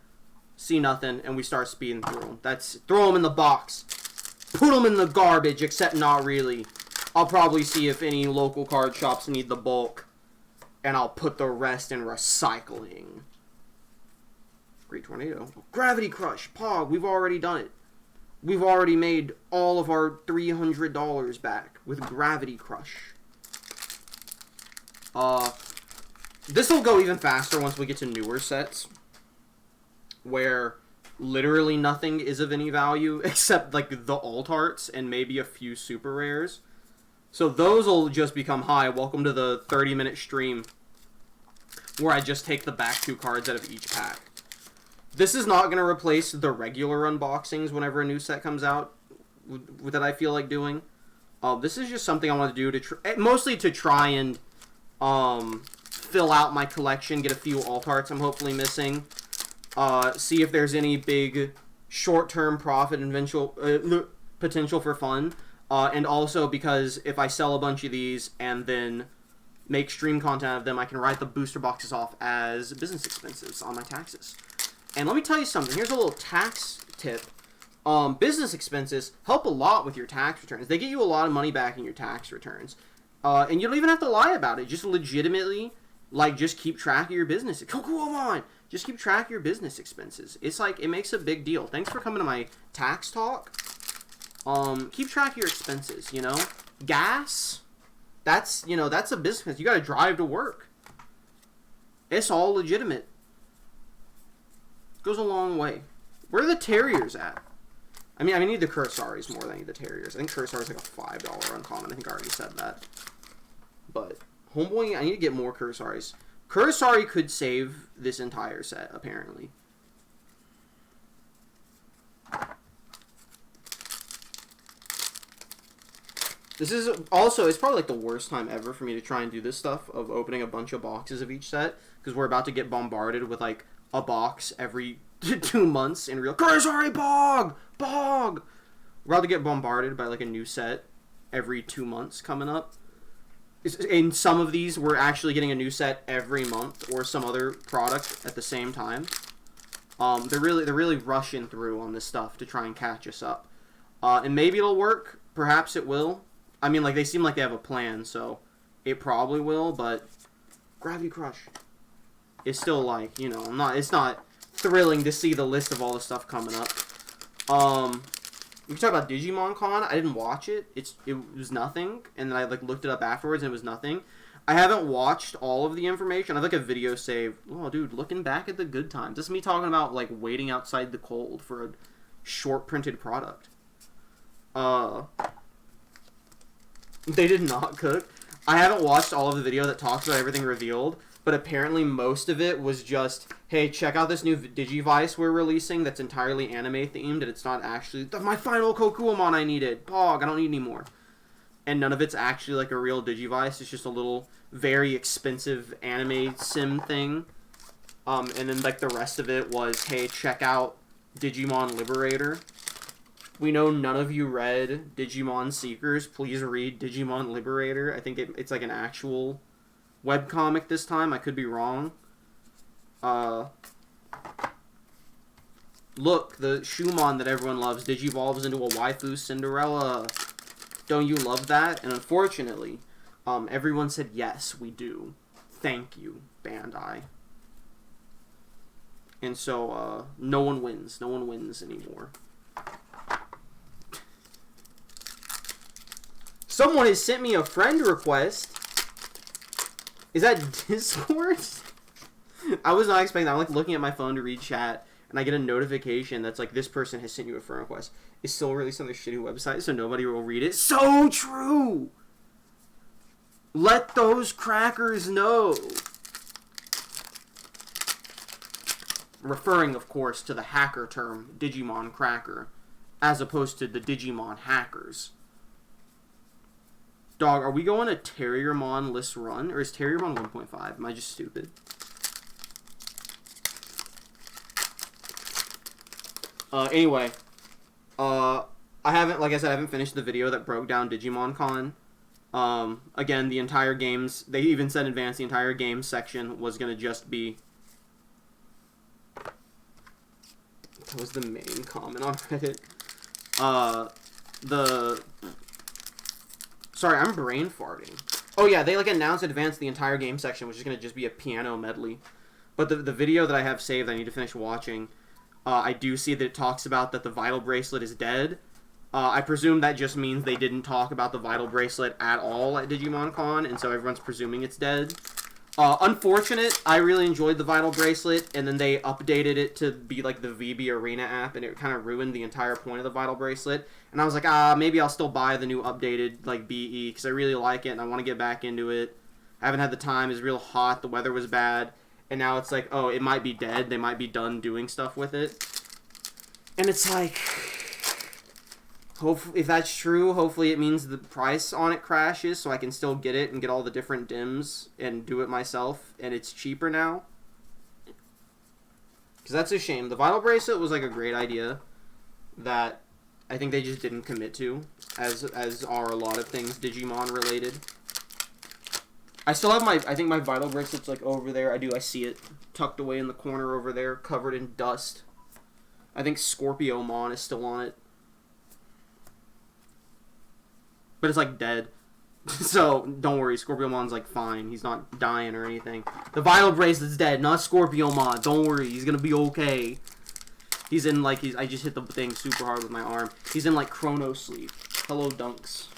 see nothing, and we start speeding through them. That's throw them in the box, put them in the garbage, except not really. I'll probably see if any local card shops need the bulk, and I'll put the rest in recycling. Great Tornado. Gravity Crush. Pog, we've already done it. We've already made all of our $300 back with Gravity Crush. This will go even faster once we get to newer sets, where literally nothing is of any value except like the alt arts and maybe a few super rares. So those will just become high. Welcome to the 30-minute stream where I just take the back 2 cards out of each pack. This is not going to replace the regular unboxings whenever a new set comes out that I feel like doing. This is just something I want to do to mostly to try and fill out my collection, get a few alt arts I'm hopefully missing, see if there's any big short-term profit and eventual potential for fun. And also because if I sell a bunch of these and then make stream content of them, I can write the booster boxes off as business expenses on my taxes. And let me tell you something. Here's a little tax tip. Business expenses help a lot with your tax returns. They get you a lot of money back in your tax returns. And you don't even have to lie about it. Just legitimately, like, just keep track of your business. Come on! Just keep track of your business expenses. It's like, it makes a big deal. Thanks for coming to my tax talk. Keep track of your expenses, you know? Gas, that's a business. You gotta drive to work. It's all legitimate. Goes a long way. Where are the Terriers at? I mean, I need the Cursaris more than I need the Terriers. I think Cursari's like a $5 uncommon. I think I already said that. But, homeboy, I need to get more Cursaris. Cursari could save this entire set, apparently. This is also, it's probably like the worst time ever for me to try and do this stuff of opening a bunch of boxes of each set, because we're about to get bombarded with like a box every 2 months in real. Cursari Bog! We're about to get bombarded by like a new set every 2 months coming up. In some of these, we're actually getting a new set every month or some other product at the same time. They're really rushing through on this stuff to try and catch us up. And maybe it'll work. Perhaps it will. I mean, like, they seem like they have a plan, so it probably will, but Gravity Crush is still, like, you know, it's not thrilling to see the list of all the stuff coming up. We can talk about Digimon Con. I didn't watch it. It was nothing, and then I, like, looked it up afterwards, and it was nothing. I haven't watched all of the information. I have, like, a video saved. Oh, dude, looking back at the good times. This is me talking about, like, waiting outside the cold for a short printed product. They did not cook. I haven't watched all of the video that talks about everything revealed, but apparently most of it was just, hey, check out this new Digivice we're releasing that's entirely anime themed, and it's not actually my final Kokuamon I needed. Pog, I don't need any more. And none of it's actually like a real Digivice. It's just a little very expensive anime sim thing. And then like the rest of it was, hey, check out Digimon Liberator. We know none of you read Digimon Seekers. Please read Digimon Liberator. I think it's like an actual webcomic this time. I could be wrong. Look, the Shumon that everyone loves digivolves into a waifu Cinderella. Don't you love that? And unfortunately, everyone said, yes, we do. Thank you, Bandai. And so, no one wins. No one wins anymore. Someone has sent me a friend request. Is that Discord? I was not expecting that. I'm like looking at my phone to read chat, and I get a notification that's like, this person has sent you a friend request. It's still released on their shitty website, so nobody will read it. So true! Let those crackers know. Referring, of course, to the hacker term, Digimon cracker, as opposed to the Digimon hackers. Dog, are we going a Terriermon list run? Or is Terriermon 1.5? Am I just stupid? Anyway. I haven't finished the video that broke down Digimon Con. Again, the entire games, they even said in advance, the entire games section was going to just be... That was the main comment on Reddit. Sorry, I'm brain farting. Oh yeah, they like announced in advance the entire game section, which is going to just be a piano medley. But the video that I have saved, I need to finish watching, I do see that it talks about that the Vital Bracelet is dead. I presume that just means they didn't talk about the Vital Bracelet at all at Digimon Con, and so everyone's presuming it's dead. Unfortunate, I really enjoyed the Vital Bracelet, and then they updated it to be like the VB Arena app, and it kind of ruined the entire point of the Vital Bracelet. And I was like, maybe I'll still buy the new updated like BE, because I really like it, and I want to get back into it. I haven't had the time, it's real hot, the weather was bad, and now it's like, oh, it might be dead, they might be done doing stuff with it. And it's like... If that's true, hopefully it means the price on it crashes so I can still get it and get all the different dims and do it myself, and it's cheaper now. Because that's a shame. The Vital Bracelet was like a great idea that I think they just didn't commit to, as are a lot of things Digimon related. I still have I think my Vital Bracelet's like over there. I see it tucked away in the corner over there, covered in dust. I think Scorpiomon is still on it. But it's, like, dead. So, don't worry. Scorpiomon's, like, fine. He's not dying or anything. The Vital Bracelet's dead, not Scorpiomon. Don't worry. He's gonna be okay. He's in, like, I just hit the thing super hard with my arm. He's in, like, chrono sleep. Hello, Dunks.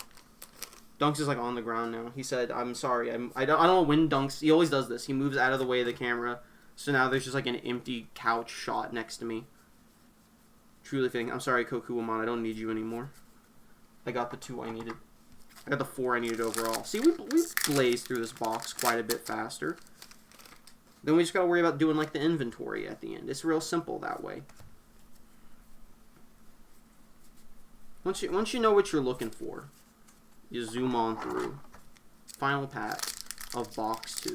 Dunks is, like, on the ground now. He said, I'm sorry. I don't know when Dunks... He always does this. He moves out of the way of the camera. So now there's just, like, an empty couch shot next to me. Truly fitting. I'm sorry, Kokuamon. I don't need you anymore. I got the 2 I needed. I got the 4 I needed overall. See, we blazed through this box quite a bit faster. Then we just gotta worry about doing, like, the inventory at the end. It's real simple that way. Once you know what you're looking for, you zoom on through. Final pack of box 2.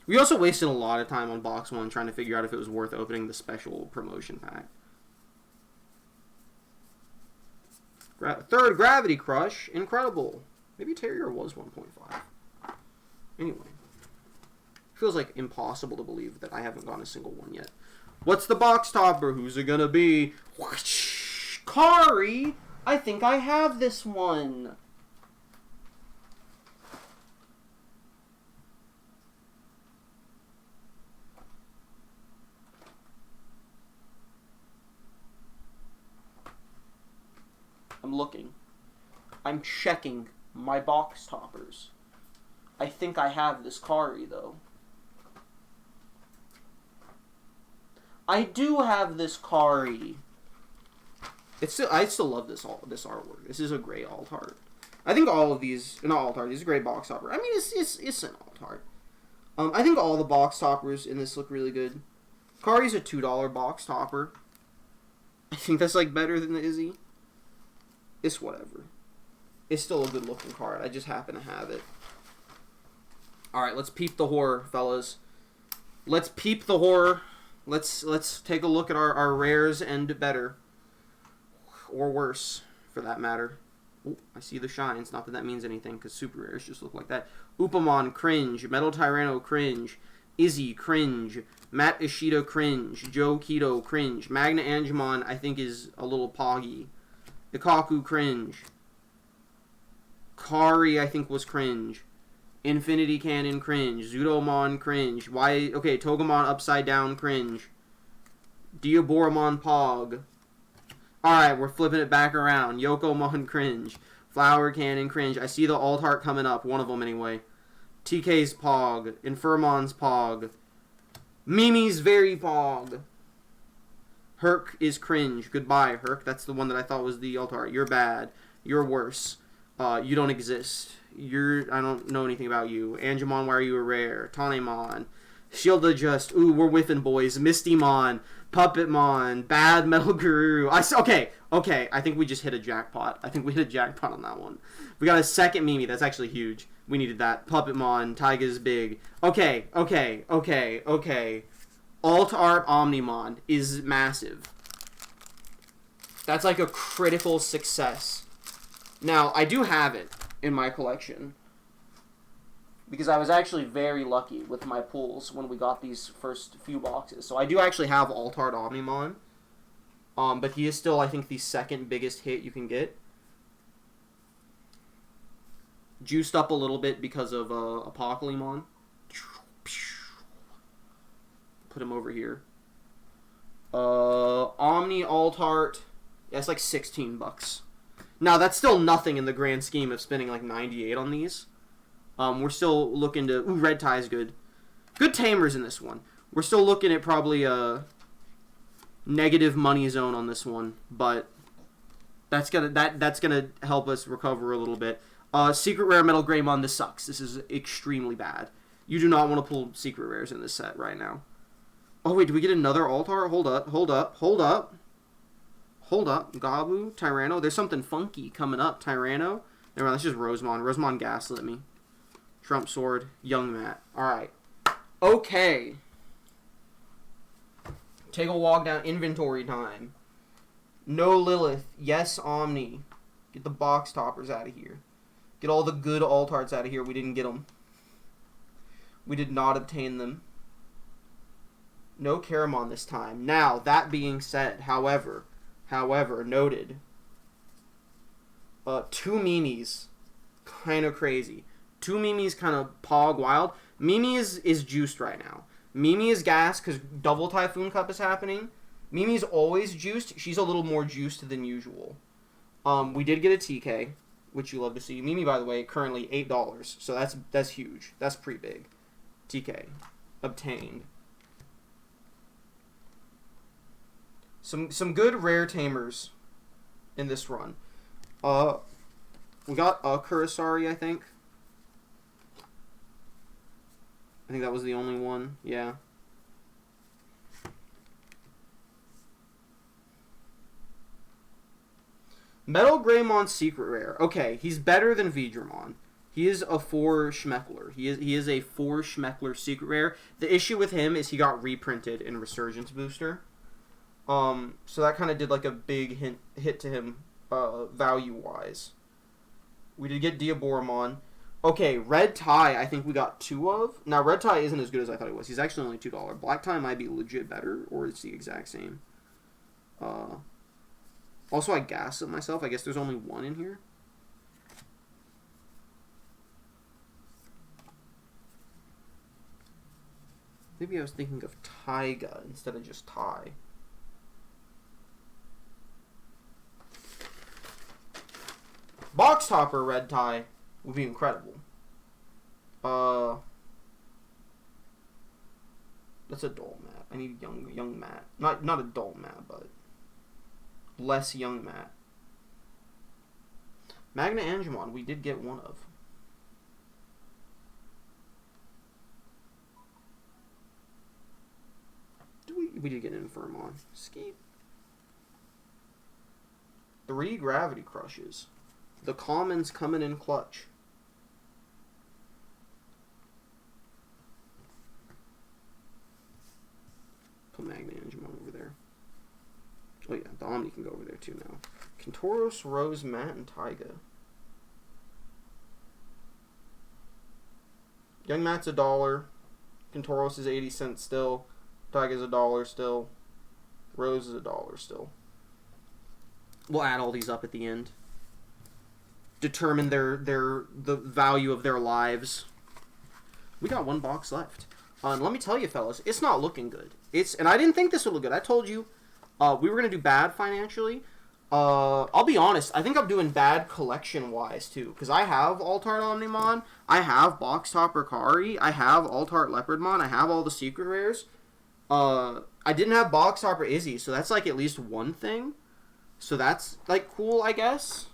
We also wasted a lot of time on box 1 trying to figure out if it was worth opening the special promotion pack. Third Gravity Crush. Incredible. Maybe Terrier was 1.5. Anyway. Feels like impossible to believe that I haven't gotten a single one yet. What's the box topper? Who's it gonna be? Kari! I think I have this one. I'm looking. I'm checking my box toppers. I think I have this Kari, though. I do have this Kari. I still love this artwork. This is a great alt art. I think all of these, not alt art, it's a great box topper. I mean, it's an alt art. I think all the box toppers in this look really good. Kari's a $2 box topper. I think that's like better than the Izzy. It's whatever. It's still a good looking card. I just happen to have it. Alright, let's peep the horror, fellas. Let's peep the horror. Let's take a look at our rares and better. Or worse, for that matter. Oh, I see the shines. Not that that means anything, because super rares just look like that. Upamon, cringe. Metal Tyranno, cringe. Izzy, cringe. Matt Ishida, cringe. Joe Keto, cringe. Magna Angemon, I think, is a little poggy. Ikaku, cringe. Kari, I think, was cringe. Infinity Cannon, cringe. Zudomon, cringe. Okay, Togemon, upside down, cringe. Diaboromon, pog. Alright, we're flipping it back around. Yokomon, cringe. Flower Cannon, cringe. I see the alt art coming up. One of them, anyway. TK's pog. Infermon's pog. Mimi's very pog. Herc is cringe. Goodbye, Herc. That's the one that I thought was the alt art. You're bad. You're worse. You don't exist. I don't know anything about you. Angemon, why are you a rare? Tanemon. Shield Adjust. Ooh, we're whiffing, boys. Mistymon. Puppetmon. Bad Metal Guru. Okay. I think we just hit a jackpot. I think we hit a jackpot on that one. We got a second Mimi. That's actually huge. We needed that. Puppetmon. Taiga's big. Okay. Alt Art Omnimon is massive. That's like a critical success. Now, I do have it in my collection. Because I was actually very lucky with my pulls when we got these first few boxes. So I do actually have Altart Omnimon. But he is still, I think, the second biggest hit you can get. Juiced up a little bit because of Apocalypse. Put him over here. Omni Altart. Yeah, it's like $16. Now, that's still nothing in the grand scheme of spending like 98 on these. We're still looking to... Ooh, Red Tie is good. Good tamers in this one. We're still looking at probably a negative money zone on this one, but that's gonna help us recover a little bit. Secret Rare Metal Greymon, this sucks. This is extremely bad. You do not want to pull Secret Rares in this set right now. Oh, wait, do we get another Altar? Hold up. Gabu, Tyranno. There's something funky coming up. Tyranno. Never mind, that's just Rosemon. Rosemon gaslit me. Trump Sword, Young Matt. Alright. Okay. Take a walk down inventory time. No Lilith. Yes, Omni. Get the box toppers out of here. Get all the good Altarts out of here. We didn't get them. We did not obtain them. No Caramon this time. Now, that being said, however, noted. 2 Mimis. Kind of crazy. 2 Mimi's kind of pog wild. Mimi is juiced right now. Mimi is gas because double Typhoon Cup is happening. Mimi's always juiced. She's a little more juiced than usual. We did get a TK, which you love to see. Mimi, by the way, currently $8. So that's huge. That's pretty big. TK. Obtained. Some good rare tamers in this run. We got a Kurosari, I think. I think that was the only one. Yeah. Metal Greymon Secret Rare. Okay, he's better than Vidramon. He is a 4 Schmeckler. He is a 4 Schmeckler Secret Rare. The issue with him is he got reprinted in Resurgence Booster. So that kind of did like a big hit to him value-wise. We did get Diaboromon. Okay, Red Tie, I think we got 2 of. Now, Red Tie isn't as good as I thought he was. He's actually only $2. Black Tie might be legit better, or it's the exact same. Also, I gaslit myself. I guess there's only 1 in here. Maybe I was thinking of Taiga instead of just Tai. Box Topper Red Tie would be incredible. That's a dull map. I need young Matt. Not a dull map, but less young Matt. Magna Angemon, we did get 1 of. We did get an Infirmon. Skeet. 3 Gravity Crushes. The commons coming in clutch. Put Magna Angemon over there. Oh yeah, the Omni can go over there too now. Kentoros, Rose, Matt, and Taiga. Young Matt's $1. Kentoros is 80 cents still. Taiga's $1 still. Rose is $1 still. We'll add all these up at the end. Determine the value of their lives. We got 1 box left. And let me tell you, fellas, it's not looking good. And I didn't think this would look good. I told you we were going to do bad financially. I'll be honest. I think I'm doing bad collection-wise, too. Because I have Altart Omnimon. I have Box Topper Kari. I have Altart Leopardmon. I have all the secret rares. I didn't have Box Topper Izzy, so that's like at least 1 thing. So that's like cool, I guess.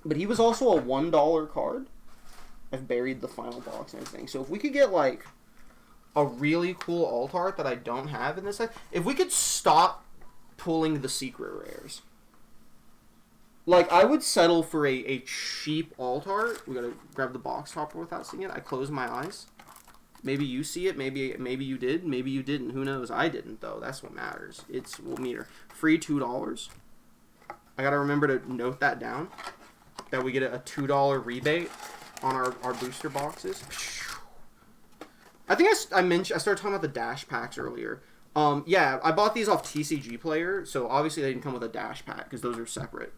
But he was also a $1 card. I've buried the final box and everything. So if we could get like a really cool Altart that I don't have in this set, if we could stop pulling the secret rares, like I would settle for a cheap Altart. We gotta grab the box topper without seeing it. I close my eyes. Maybe you see it. Maybe you did. Maybe you didn't. Who knows? I didn't, though. That's what matters. It's what meter. Free $2. I got to remember to note that down. That we get a $2 rebate on our booster boxes. I think I started talking about the dash packs earlier. Yeah, I bought these off TCG Player, so obviously they didn't come with a dash pack because those are separate.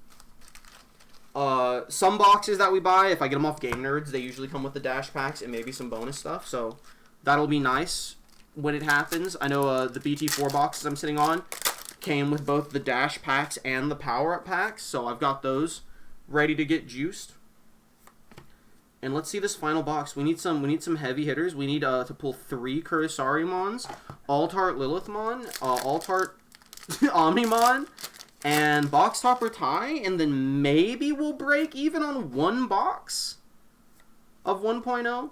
Some boxes that we buy, if I get them off Game Nerds, they usually come with the dash packs and maybe some bonus stuff, so that'll be nice when it happens. I know the BT4 boxes I'm sitting on came with both the dash packs and the power-up packs, so I've got those ready to get juiced. And let's see this final box. We need some heavy hitters. We need to pull 3 Kurosarimons, Altart Lilithmon, Altart Omnimon, and Box Topper Tie, and then maybe we'll break even on 1 box of 1.0.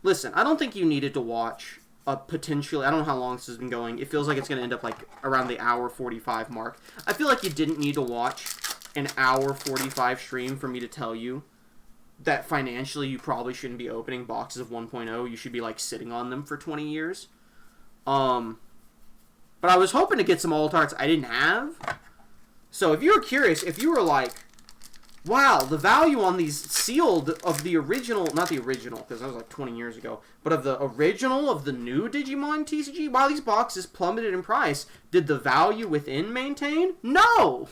Listen, I don't think you needed to watch potentially, I don't know how long this has been going. It feels like it's going to end up like around the hour 45 mark. I feel like you didn't need to watch an hour 45 stream for me to tell you that financially you probably shouldn't be opening boxes of 1.0. You should be like sitting on them for 20 years. But I was hoping to get some Altarts I didn't have. So if you were curious, if you were like, wow, the value on these sealed of the original, not the original, because that was like 20 years ago, but of the original of the new Digimon TCG, wow, these boxes plummeted in price. Did the value within maintain? No!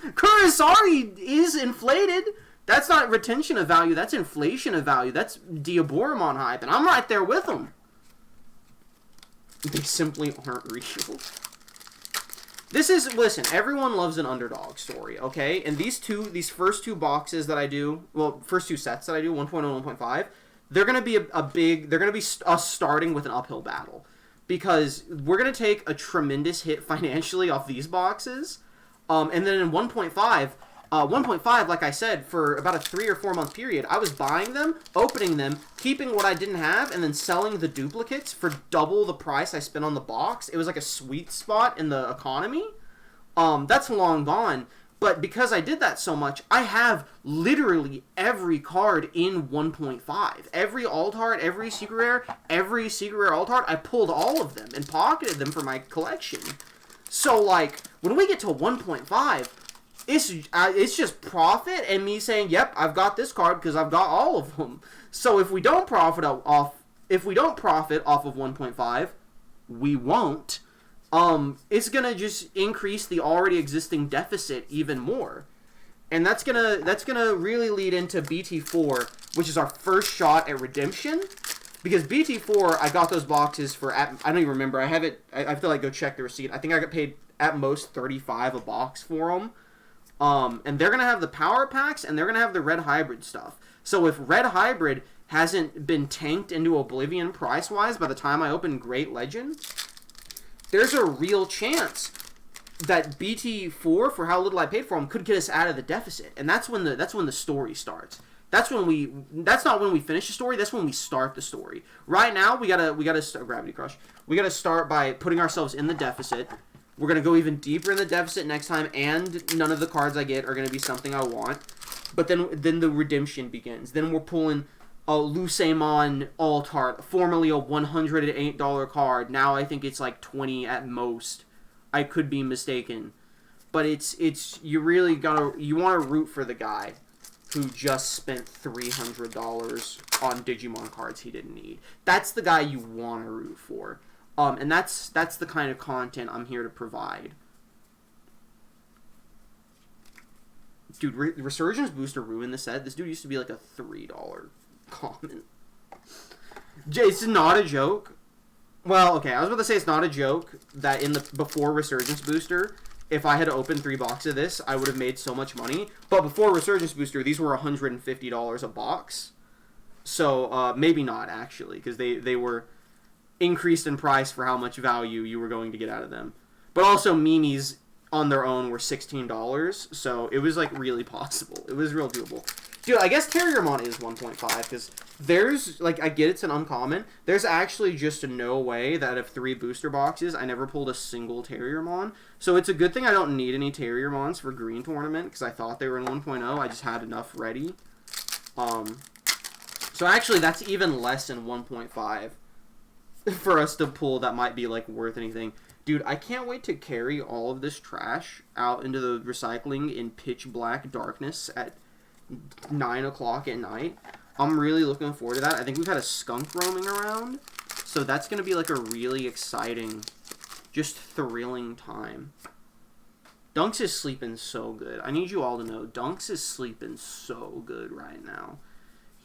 Kurosari is inflated. That's not retention of value, that's inflation of value. That's Diaboromon hype, and I'm right there with them. They simply aren't real. This is, listen, everyone loves an underdog story, okay? And these first 2 boxes that I do, well, first 2 sets that I do, 1.0 and 1.5, they're going to be they're going to be us starting with an uphill battle. Because we're going to take a tremendous hit financially off these boxes. And then in 1.5, 1.5, like I said, for about a 3 or 4 month period, I was buying them, opening them, keeping what I didn't have, and then selling the duplicates for double the price I spent on the box. It was like a sweet spot in the economy. That's long gone. But because I did that so much, I have literally every card in 1.5. Every Altart, every Secret Rare Altart, I pulled all of them and pocketed them for my collection. So, like, when we get to 1.5... It's just profit and me saying, yep, I've got this card because I've got all of them. So if we don't profit off of 1.5, we won't. It's gonna just increase the already existing deficit even more, and that's gonna really lead into BT4, which is our first shot at redemption. Because BT4, I got those boxes for I don't even remember. I have it. I have to like go check the receipt. I think I got paid at most $35 a box for them. And they're going to have the power packs, and they're going to have the red hybrid stuff. So if red hybrid hasn't been tanked into oblivion price-wise by the time I open Great Legend, there's a real chance that BT4, for how little I paid for them, could get us out of the deficit. And that's when the story starts. That's not when we finish the story, that's when we start the story. Right now, we gotta start, Gravity Crush. We gotta start by putting ourselves in the deficit. We're going to go even deeper in the deficit next time, and none of the cards I get are going to be something I want. But then the redemption begins. Then we're pulling a Luceimon Altart, formerly a $108 card. Now I think it's like 20 at most. I could be mistaken. But you really you want to root for the guy who just spent $300 on Digimon cards he didn't need. That's the guy you want to root for. And that's the kind of content I'm here to provide. Dude, Resurgence Booster ruined the set. This dude used to be like a $3 common. It's not a joke. Well, okay, I was about to say it's not a joke that before Resurgence Booster, if I had opened 3 boxes of this, I would have made so much money. But before Resurgence Booster, these were $150 a box. So, maybe not, actually, because they were increased in price for how much value you were going to get out of them. But also, Mimis on their own were $16, so it was, like, really possible. It was real doable. Dude, I guess Terriermon is 1.5, because there's, like, I get it's an uncommon. There's actually just no way that out of 3 booster boxes, I never pulled a single Terriermon. So it's a good thing I don't need any Terriermons for Green Tournament, because I thought they were in 1.0. I just had enough ready. So So actually, that's even less than 1.5 for us to pull that might be, like, worth anything. Dude, I can't wait to carry all of this trash out into the recycling in pitch black darkness at 9 o'clock at night. I'm really looking forward to that. I think we've had a skunk roaming around, so that's going to be, like, a really exciting, just thrilling time. Dunks is sleeping so good. I need you all to know, Dunks is sleeping so good right now.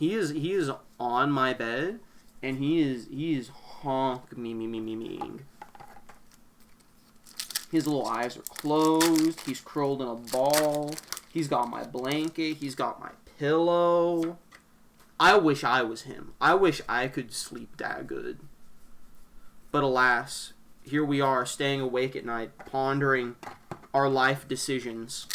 He is on my bed, and he is honk me. His little eyes are closed. He's curled in a ball. He's got my blanket. He's got my pillow. I wish I was him. I wish I could sleep that good. But alas, here we are, staying awake at night, pondering our life decisions,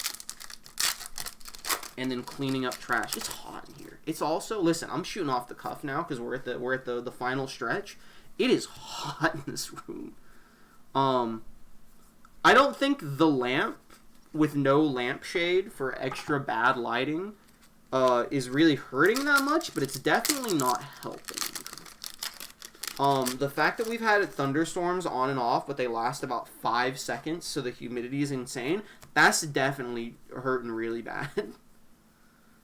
and then cleaning up trash. It's hot in here. It's also, listen, I'm shooting off the cuff now because we're at the final stretch. It is hot in this room. I don't think the lamp with no lampshade for extra bad lighting is really hurting that much, but it's definitely not helping. The fact that we've had thunderstorms on and off, but they last about 5 seconds, so the humidity is insane, that's definitely hurting really bad.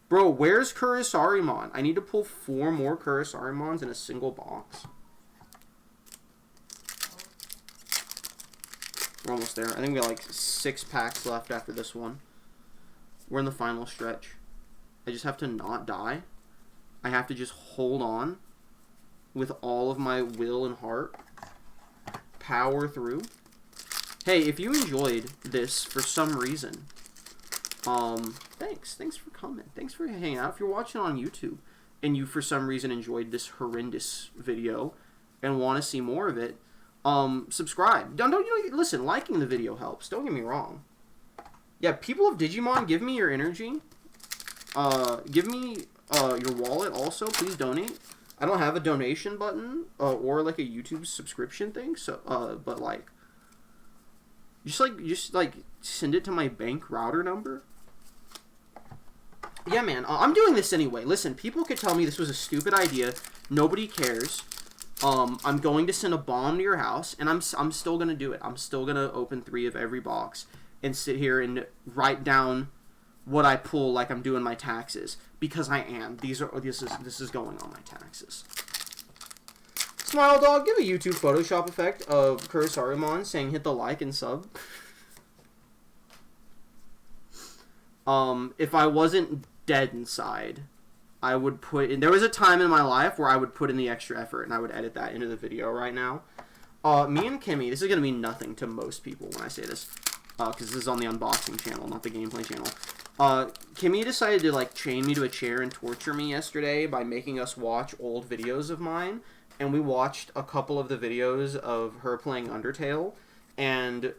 Bro, where's Kurisarimon? I need to pull 4 more Kurisarimons in a single box. We're almost there. I think we got like 6 packs left after this one. We're in the final stretch. I just have to not die. I have to just hold on with all of my will and heart. Power through. Hey, if you enjoyed this for some reason, thanks. Thanks for coming. Thanks for hanging out. If you're watching on YouTube and you for some reason enjoyed this horrendous video and want to see more of it, subscribe. Listen, liking the video helps. Don't get me wrong. Yeah, people of Digimon, give me your energy. Give me your wallet also. Please donate. I don't have a donation button or like a YouTube subscription thing. So, but like, just send it to my bank router number. Yeah, man. I'm doing this anyway. Listen, people could tell me this was a stupid idea. Nobody cares. I'm going to send a bomb to your house, and I'm still gonna do it. I'm still gonna open 3 of every box and sit here and write down what I pull like I'm doing my taxes, because I am. This is going on my taxes. Smile Dog, give a YouTube Photoshop effect of Kurisarimon saying hit the like and sub. If I wasn't dead inside, I would put in... There was a time in my life where I would put in the extra effort, and I would edit that into the video right now. Me and Kimmy, this is going to mean nothing to most people when I say this, because this is on the unboxing channel, not the gameplay channel. Kimmy decided to, like, chain me to a chair and torture me yesterday by making us watch old videos of mine, and we watched a couple of the videos of her playing Undertale, and,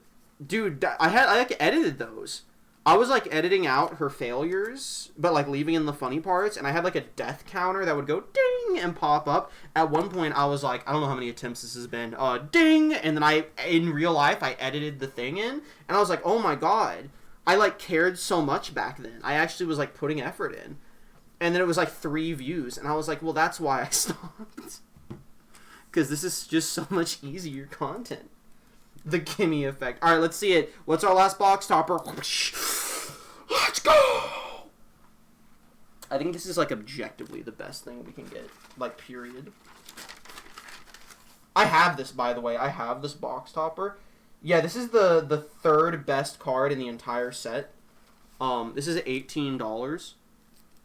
dude, I like, edited those. I was, like, editing out her failures, but, like, leaving in the funny parts, and I had, like, a death counter that would go ding and pop up. At one point, I was like, I don't know how many attempts this has been, ding, and then in real life, I edited the thing in, and I was like, oh my god, I, like, cared so much back then. I actually was, like, putting effort in. And then it was, like, 3 views, and I was like, well, that's why I stopped. Because this is just so much easier content. The Kimmy effect. Alright, let's see it. What's our last box topper? Let's go! I think this is, like, objectively the best thing we can get. Like, period. I have this, by the way. I have this box topper. Yeah, this is the 3rd best card in the entire set. This is $18.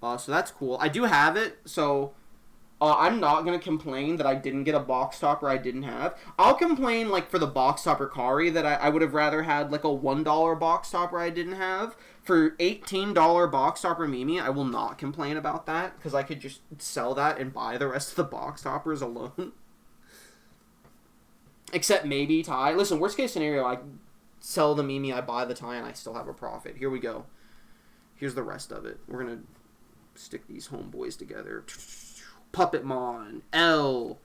So that's cool. I do have it, so... I'm not going to complain that I didn't get a box topper I didn't have. I'll complain, like, for the box topper Kari that I would have rather had, like, a $1 box topper I didn't have. For $18 box topper Mimi, I will not complain about that, because I could just sell that and buy the rest of the box toppers alone. Except maybe Ty. Listen, worst case scenario, I sell the Mimi, I buy the Ty, and I still have a profit. Here we go. Here's the rest of it. We're going to stick these homeboys together. Puppetmon, L,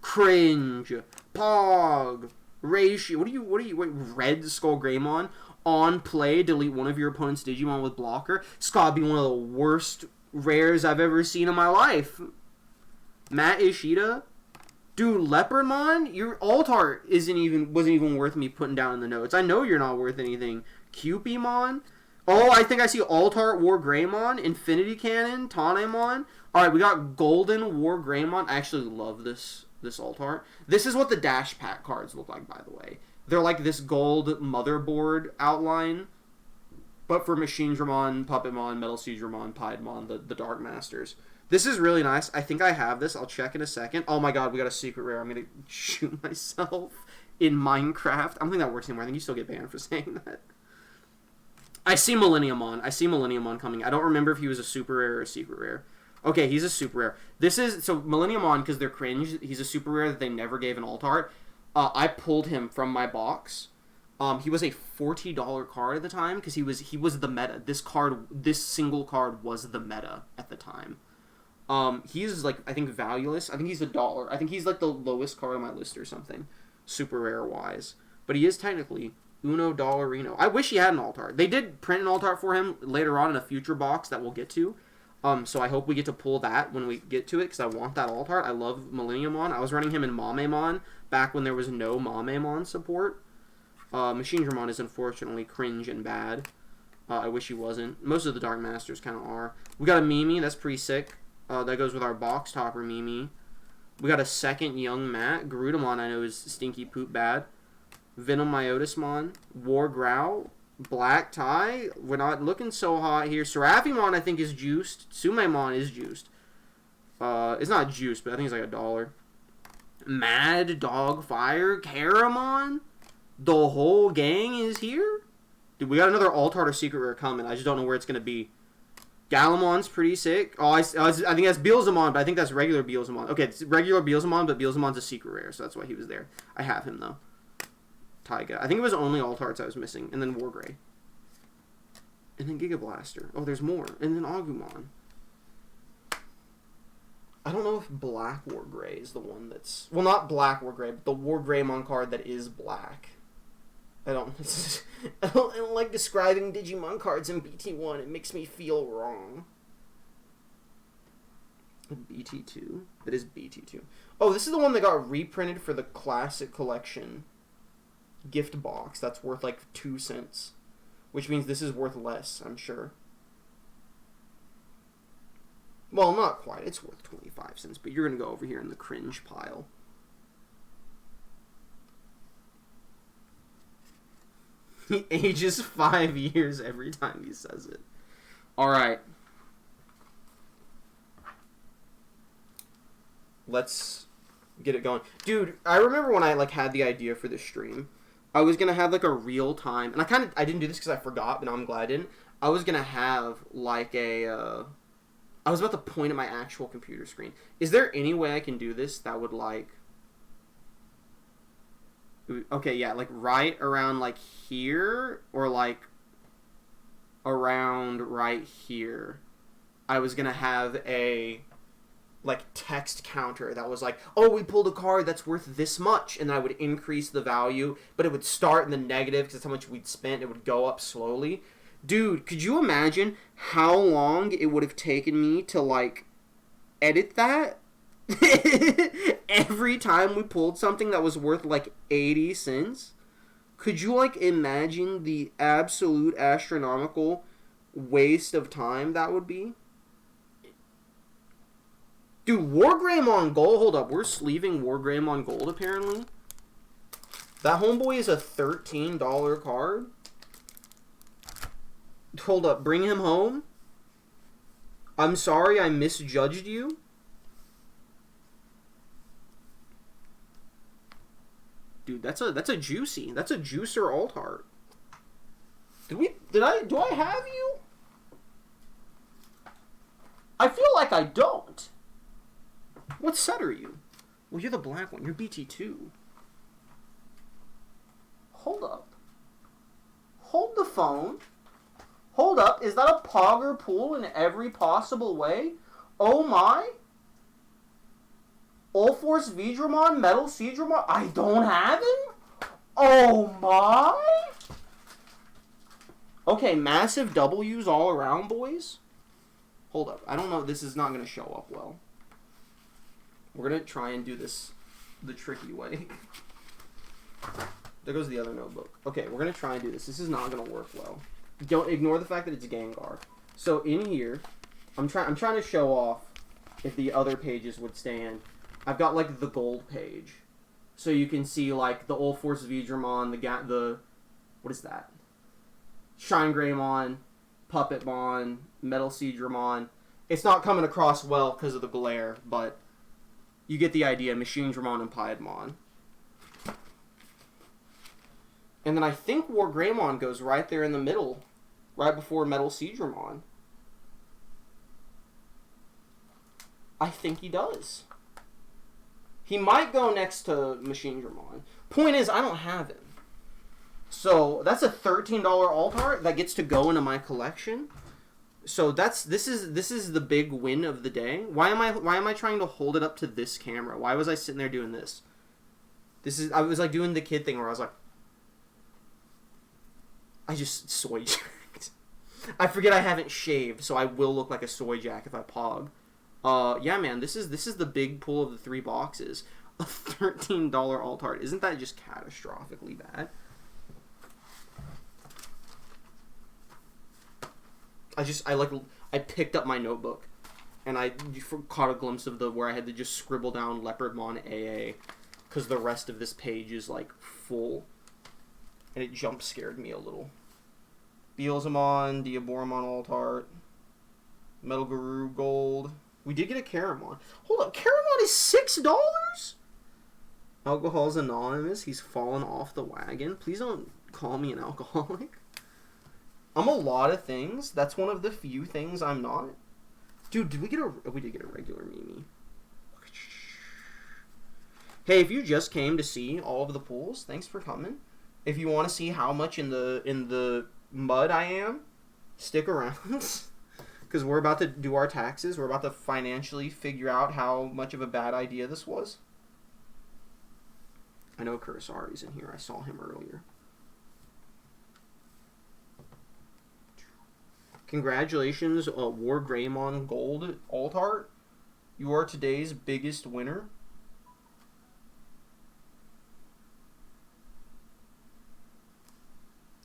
Cringe, Pog, Ratio. Wait, Red Skull Greymon, on play, delete one of your opponent's Digimon with blocker. It's gotta be one of the worst rares I've ever seen in my life. Matt Ishida. Dude, Leopardmon, your alt art wasn't even worth me putting down in the notes. I know you're not worth anything. Cupimon. Oh, I think I see alt art War Greymon, Infinity Cannon, Tanemon. All right, we got Golden War Greymon. I actually love this alt art. This is what the Dash Pack cards look like, by the way. They're like this gold motherboard outline, but for Machinedramon, Puppetmon, Metal Siegedramon, Piedmon, the Dark Masters. This is really nice. I think I have this. I'll check in a second. Oh my god, we got a secret rare. I'm going to shoot myself in Minecraft. I don't think that works anymore. I think you still get banned for saying that. I see Millenniumon coming. I don't remember if he was a super rare or a secret rare. Okay, he's a super rare. This is... So, Millenniumon, because they're cringe, he's a super rare that they never gave an alt art. I pulled him from my box. He was a $40 card at the time, because he was the meta. This single card was the meta at the time. He's, like, I think valueless. I think he's $1. I think he's, like, the lowest card on my list or something. Super rare-wise. But he is technically Uno Dollarino. I wish he had an alt art. They did print an alt art for him later on in a future box that we'll get to. So I hope we get to pull that when we get to it, because I want that alt art. I love Millenniumon. I was running him in Mamemon back when there was no Mamemon support. Machinedramon is unfortunately cringe and bad. I wish he wasn't. Most of the Dark Masters kind of are. We got a Mimi. That's pretty sick. That goes with our box topper Mimi. We got a second Young Matt. Garudamon I know is stinky poop bad. Venom Myotismon. War Growl. Black Tie. We're not looking so hot here. Seraphimon I think is juiced. Sumemon is juiced. It's not juiced, but I think it's like $1. Mad Dog Fire. Caramon. The whole gang is here. Dude, we got another alt art or secret rare coming. I just don't know where it's going to be. Galamon's pretty sick. Oh, I think that's Beelzemon, but I think that's regular Beelzemon. Okay, it's regular Beelzemon, but Beelzemon's a secret rare, so that's why he was there. I have him, though. Taiga. I think it was only alt arts I was missing. And then Wargrey. And then Giga Blaster. Oh, there's more. And then Agumon. I don't know if Black Wargrey is the one that's... Well, not Black Wargrey, but the Wargreymon card that is black. I don't like describing Digimon cards in BT1. It makes me feel wrong. BT2? That is BT2. Oh, this is the one that got reprinted for the Classic Collection gift box. That's worth like 2 cents. Which means this is worth less, I'm sure. Well, not quite. It's worth 25 cents, but you're going to go over here in the cringe pile. He ages 5 years every time he says it. Alright. Let's get it going. Dude, I remember when I had the idea for this stream. I was going to have a real time, and I didn't do this because I forgot, but now I'm glad I didn't. I was going to have I was about to point at my actual computer screen. Is there any way I can do this that would okay, yeah, right around here, or around right here. I was gonna have a text counter that was oh, we pulled a card that's worth this much, and then I would increase the value, but it would start in the negative because that's how much we'd spent. It would go up slowly. Dude, could you imagine how long it would have taken me to edit that? Every time we pulled something that was worth 80 cents? Could you imagine the absolute astronomical waste of time that would be? Dude, Wargreymon Gold, hold up, we're sleeving Wargreymon Gold apparently. That homeboy is a $13 card. Hold up, bring him home. I'm sorry I misjudged you. Dude, that's a juicer alt art. Do I have you? I feel like I don't. What set are you? Well, you're the black one. You're BT2. Hold up. Hold the phone. Hold up. Is that a Pogger pool in every possible way? Oh my. Ulforce Vidramon, Metal Siegedramon. I don't have him? Oh my. Okay, massive W's all around, boys. Hold up. I don't know. This is not going to show up well. We're gonna try and do this the tricky way. There goes the other notebook. Okay, we're gonna try and do this. This is not gonna work well. Don't ignore the fact that it's Gengar. So in here, I'm trying to show off if the other pages would stand. I've got like the gold page, so you can see like the Old Force Vidramon, the what is that? Shine Greymon, Puppetmon, Metal Seedramon. It's not coming across well because of the glare, but you get the idea. Machine Dramon and Piedmon. And then I think War Greymon goes right there in the middle, right before Metal Seedramon. I think he does. He might go next to Machine Dramon. Point is, I don't have him. So that's a $13 alt art that gets to go into my collection. So this is the big win of the day. Why am I trying to hold it up to this camera? Why was I sitting there doing this? I was like doing the kid thing where I was like, I just soy jacked. I forget I haven't shaved, so I will look like a soy jack if I pog. Yeah, man, this is the big pull of the 3 boxes. A $13 alt art. Isn't that just catastrophically bad? I picked up my notebook, and I caught a glimpse of where I had to just scribble down Leopardmon AA, because the rest of this page is like full, and it jump scared me a little. Beelzemon, Diaboromon alt art, Metal Guru Gold. We did get a Caramon. Hold up, Caramon is $6? Alcohol's Anonymous. He's fallen off the wagon. Please don't call me an alcoholic. I'm a lot of things. That's one of the few things I'm not. Dude, we did get a regular Mimi. Hey, if you just came to see all of the pools, thanks for coming. If you want to see how much in the mud I am, stick around. Because we're about to do our taxes. We're about to financially figure out how much of a bad idea this was. I know Kurosari's in here. I saw him earlier. Congratulations, War Greymon Gold alt art. You are today's biggest winner.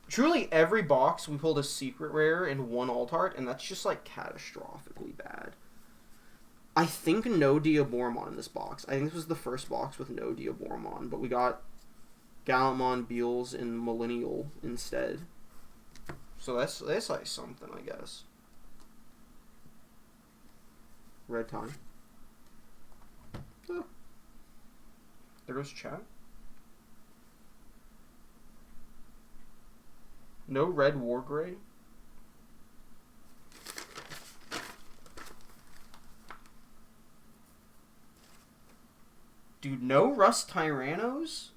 Truly, every box we pulled a secret rare and 1 alt art, and that's just like catastrophically bad. I think no Diaboromon in this box. I think this was the first box with no Diaboromon, but we got Gallantmon, Beals, and Millennial instead. So that's like something, I guess. Red time. Oh. There goes chat. No red Wargray. Dude, no Rust Tyrannos?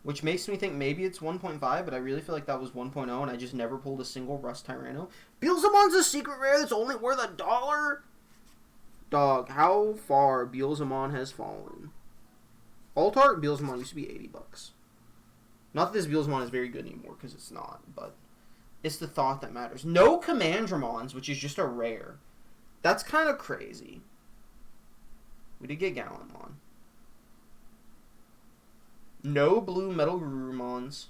Which makes me think maybe it's 1.5, but I really feel like that was 1.0, and I just never pulled a single Rust Tyranno. Beelzemon's a secret rare that's only worth $1? Dog, how far Beelzemon has fallen. Alt art Beelzemon used to be $80. Not that this Beelzemon is very good anymore, because it's not, but it's the thought that matters. No Commandramons, which is just a rare. That's kind of crazy. We did get Gallantmon. No blue Metal Gurumons.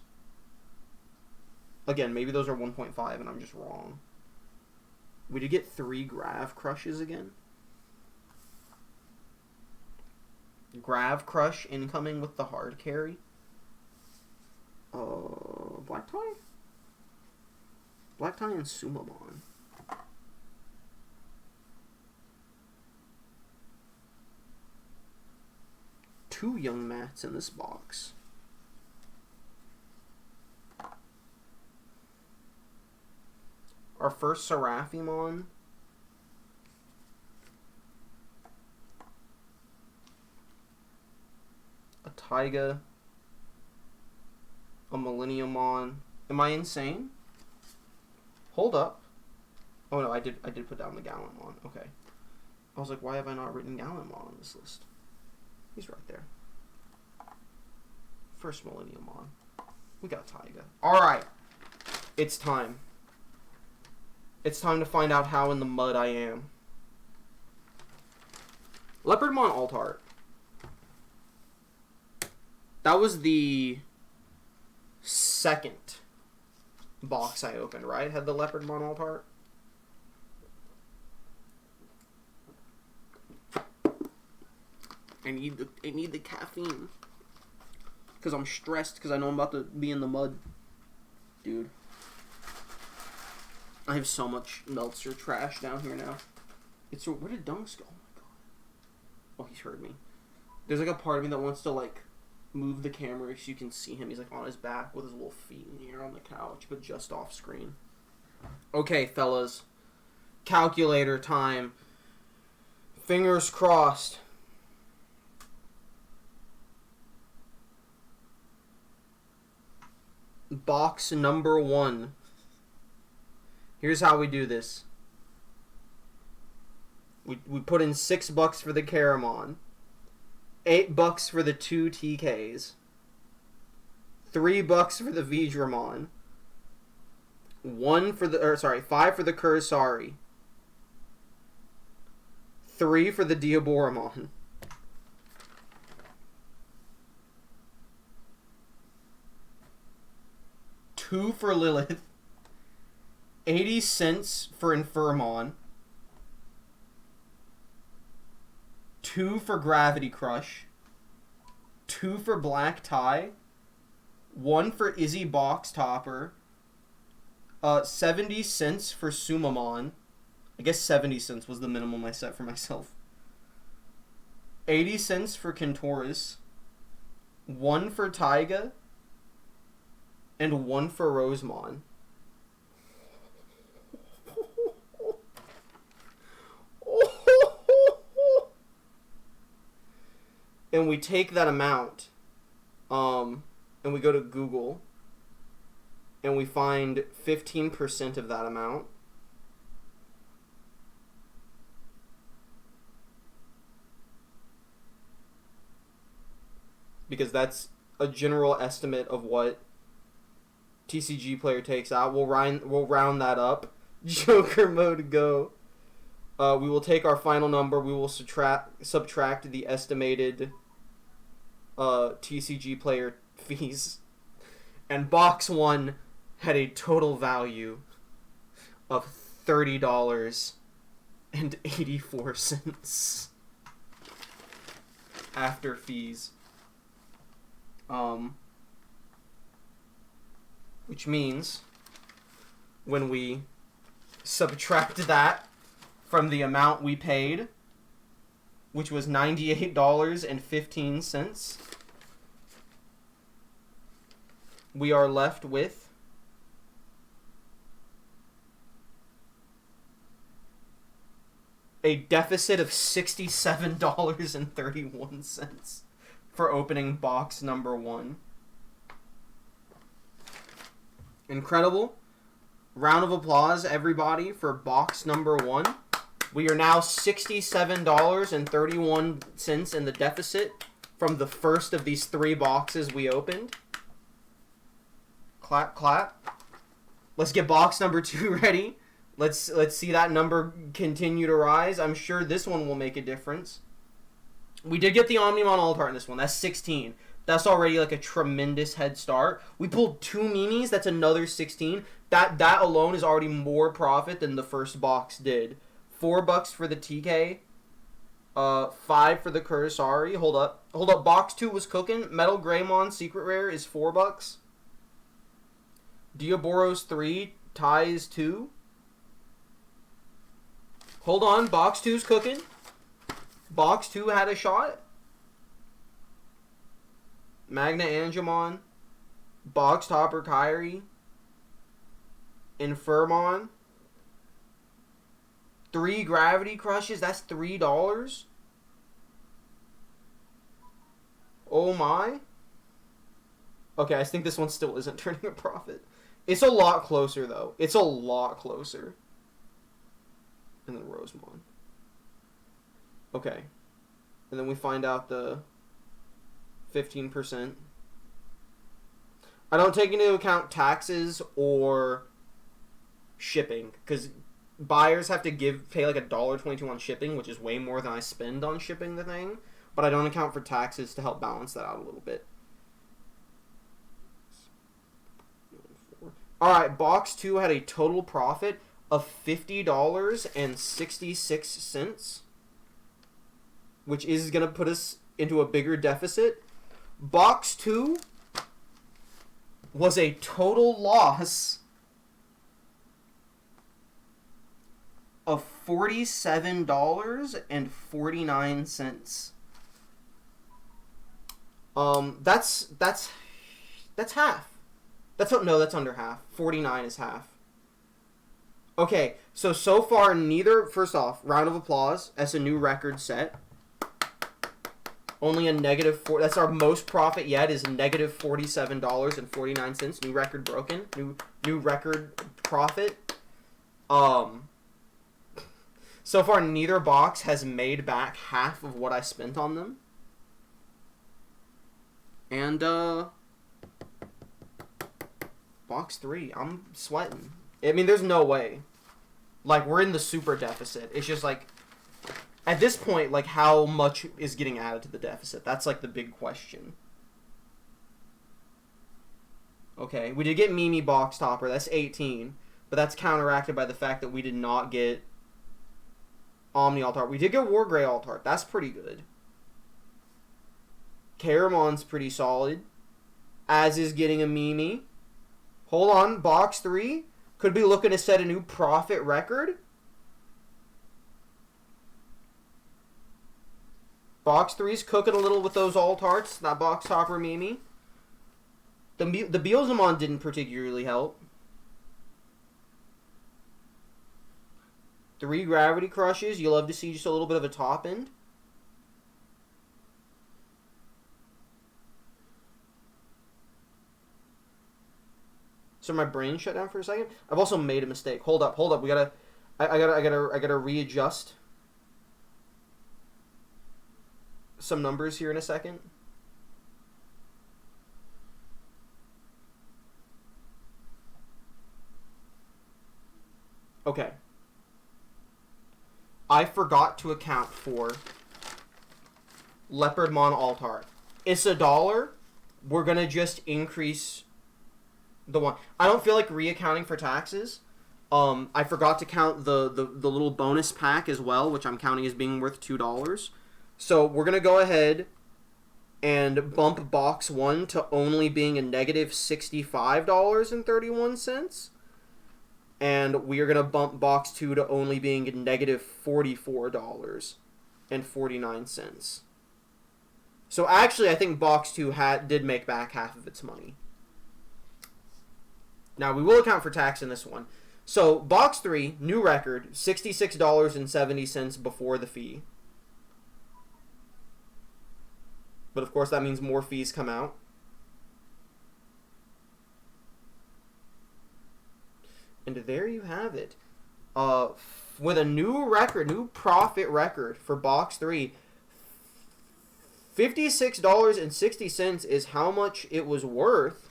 Again, maybe those are 1.5 and I'm just wrong. We did get 3 Grav Crushes again. Grav Crush incoming with the hard carry. Black Tie? Black Tie and Sumamon. Two young mats in this box. Our first Seraphimon. A Taiga. A Millenniumon. Am I insane? Hold up. Oh no, I did put down the Gallantmon. Okay. I was like, why have I not written Gallantmon on this list? He's right there. First Millenniumon. We got Taiga. Alright. It's time. It's time to find out how in the mud I am. Leopardmon alt art. That was the second box I opened, right? Had the Leopardmon alt art. I need the caffeine. Because I'm stressed, because I know I'm about to be in the mud. Dude. I have so much Meltzer trash down here now. Where did Dunks go? Oh my god. Oh, he's heard me. There's like a part of me that wants to like move the camera so you can see him. He's like on his back with his little feet in the air on the couch, but just off screen. Okay, fellas. Calculator time. Fingers crossed. Box number 1. Here's how we do this. We put in $6 for the Caramon, $8 for the 2 TKs, $3 for the Vidramon, 5 for the Kursari, 3 for the Diaboromon, 2 for Lilith, 80 cents for Infirmon, 2 for Gravity Crush, 2 for Black Tie, 1 for Izzy Box Topper, 70 cents for Sumamon. I guess 70 cents was the minimum I set for myself. 80 cents for Kentoris, 1 for Taiga, and 1 for Rosemon. And we take that amount, and we go to Google, and we find 15% of that amount. Because that's a general estimate of what TCG player takes out. We'll round that up. Joker mode, go. We will take our final number. We will subtract the estimated TCG player fees. And box 1 had a total value of $30.84 after fees. Which means when we subtract that from the amount we paid, which was $98.15, we are left with a deficit of $67.31 for opening box number 1. Incredible. Round of applause, everybody, for box number 1. We are now $67.31 in the deficit from the first of these 3 boxes we opened. Clap, clap. Let's get box number 2 ready. Let's see that number continue to rise. I'm sure this one will make a difference. We did get the Omnimon Alt-Art in this one. That's 16. That's already like a tremendous head start. We pulled 2 minis. That's another 16. That alone is already more profit than the first box did. $4 for the TK. 5 for the Kursari. Hold up. Box 2 was cooking. Metal Greymon Secret Rare is $4. Diaboros 3. Tai is 2. Hold on. Box 2's cooking. Box 2 had a shot. Magna Angemon, Box Topper Kyrie, Infirmon, 3 Gravity Crushes, that's $3? Oh my. Okay, I think this one still isn't turning a profit. It's a lot closer, though. It's a lot closer. And then Rosemon. Okay. And then we find out the 15%. I don't take into account taxes or shipping, because buyers have to pay like $1.22 on shipping, which is way more than I spend on shipping the thing. But I don't account for taxes to help balance that out a little bit. Alright, box 2 had a total profit of $50.66, which is going to put us into a bigger deficit. Box 2 was a total loss of $47.49. That's half. That's under half. 49 is half. Okay, so far neither. First off, round of applause. That's a new record set. Only a -4. That's our most profit yet. Is -$47.49. New record broken. New record profit. So far neither box has made back half of what I spent on them. And box 3, I'm sweating. I mean, there's no way. Like, we're in the super deficit. It's just like, at this point, like, how much is getting added to the deficit? That's like the big question. Okay, we did get Mimi box topper. That's 18, but that's counteracted by the fact that we did not get Omni Altart. We did get War Grey Altart. That's pretty good. Caramon's pretty solid, as is getting a Mimi. Hold on, box 3 could be looking to set a new profit record. Box 3's cooking a little with those Altarts. That box topper Mimi. The Beelzemon didn't particularly help. 3 Gravity Crushes. You love to see just a little bit of a top end. So my brain shut down for a second. I've also made a mistake. Hold up. I gotta readjust some numbers here in a second. Okay. I forgot to account for Leopardmon Altart. It's $1. We're gonna just increase the one. I don't feel like reaccounting for taxes. I forgot to count the little bonus pack as well, which I'm counting as being worth $2. So we're gonna go ahead and bump box 1 to only being a -$65.31, and we are gonna bump box 2 to only being a -$44.49. So actually, I think box 2 did make back half of its money. Now, we will account for tax in this one. So, box 3, new record, $66.70 before the fee. But, of course, that means more fees come out. And there you have it. With a new record, new profit record for box 3, $56.60 is how much it was worth,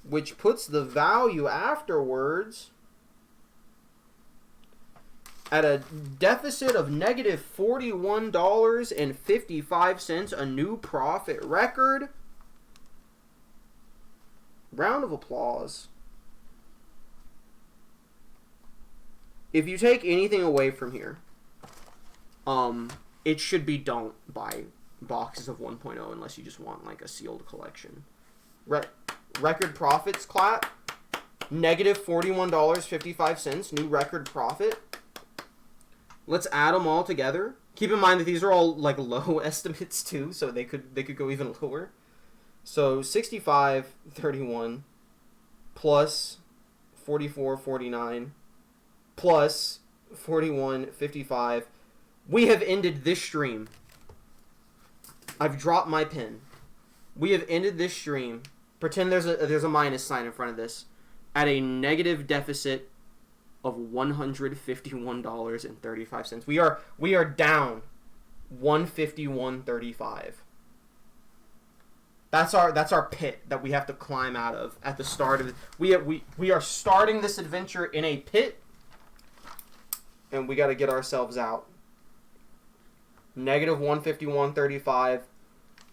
which puts the value afterwards at a deficit of -$41.55, a new profit record. Round of applause. If you take anything away from here, it should be don't buy boxes of 1.0 unless you just want like a sealed collection. Record profits clap. $-41.55, new record profit. Let's add them all together. Keep in mind that these are all like low estimates too, so they could go even lower. So 65.31 plus 44.49 plus 41.55. We have ended this stream. I've dropped my pen. We have ended this stream. Pretend there's a minus sign in front of this, at a negative deficit of $151.35. We are down $151.35. That's our pit that we have to climb out of at the start of it. We are starting this adventure in a pit, and we got to get ourselves out. Negative 151.35.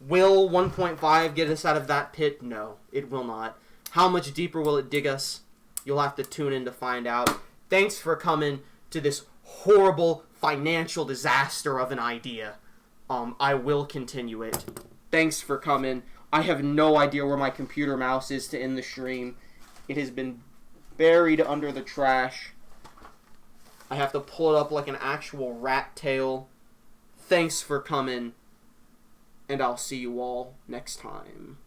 Will 1.5 get us out of that pit? No, it will not. How much deeper will it dig us? You'll have to tune in to find out. Thanks for coming to this horrible financial disaster of an idea. I will continue it. Thanks for coming. I have no idea where my computer mouse is to end the stream. It has been buried under the trash. I have to pull it up like an actual rat tail. Thanks for coming, and I'll see you all next time.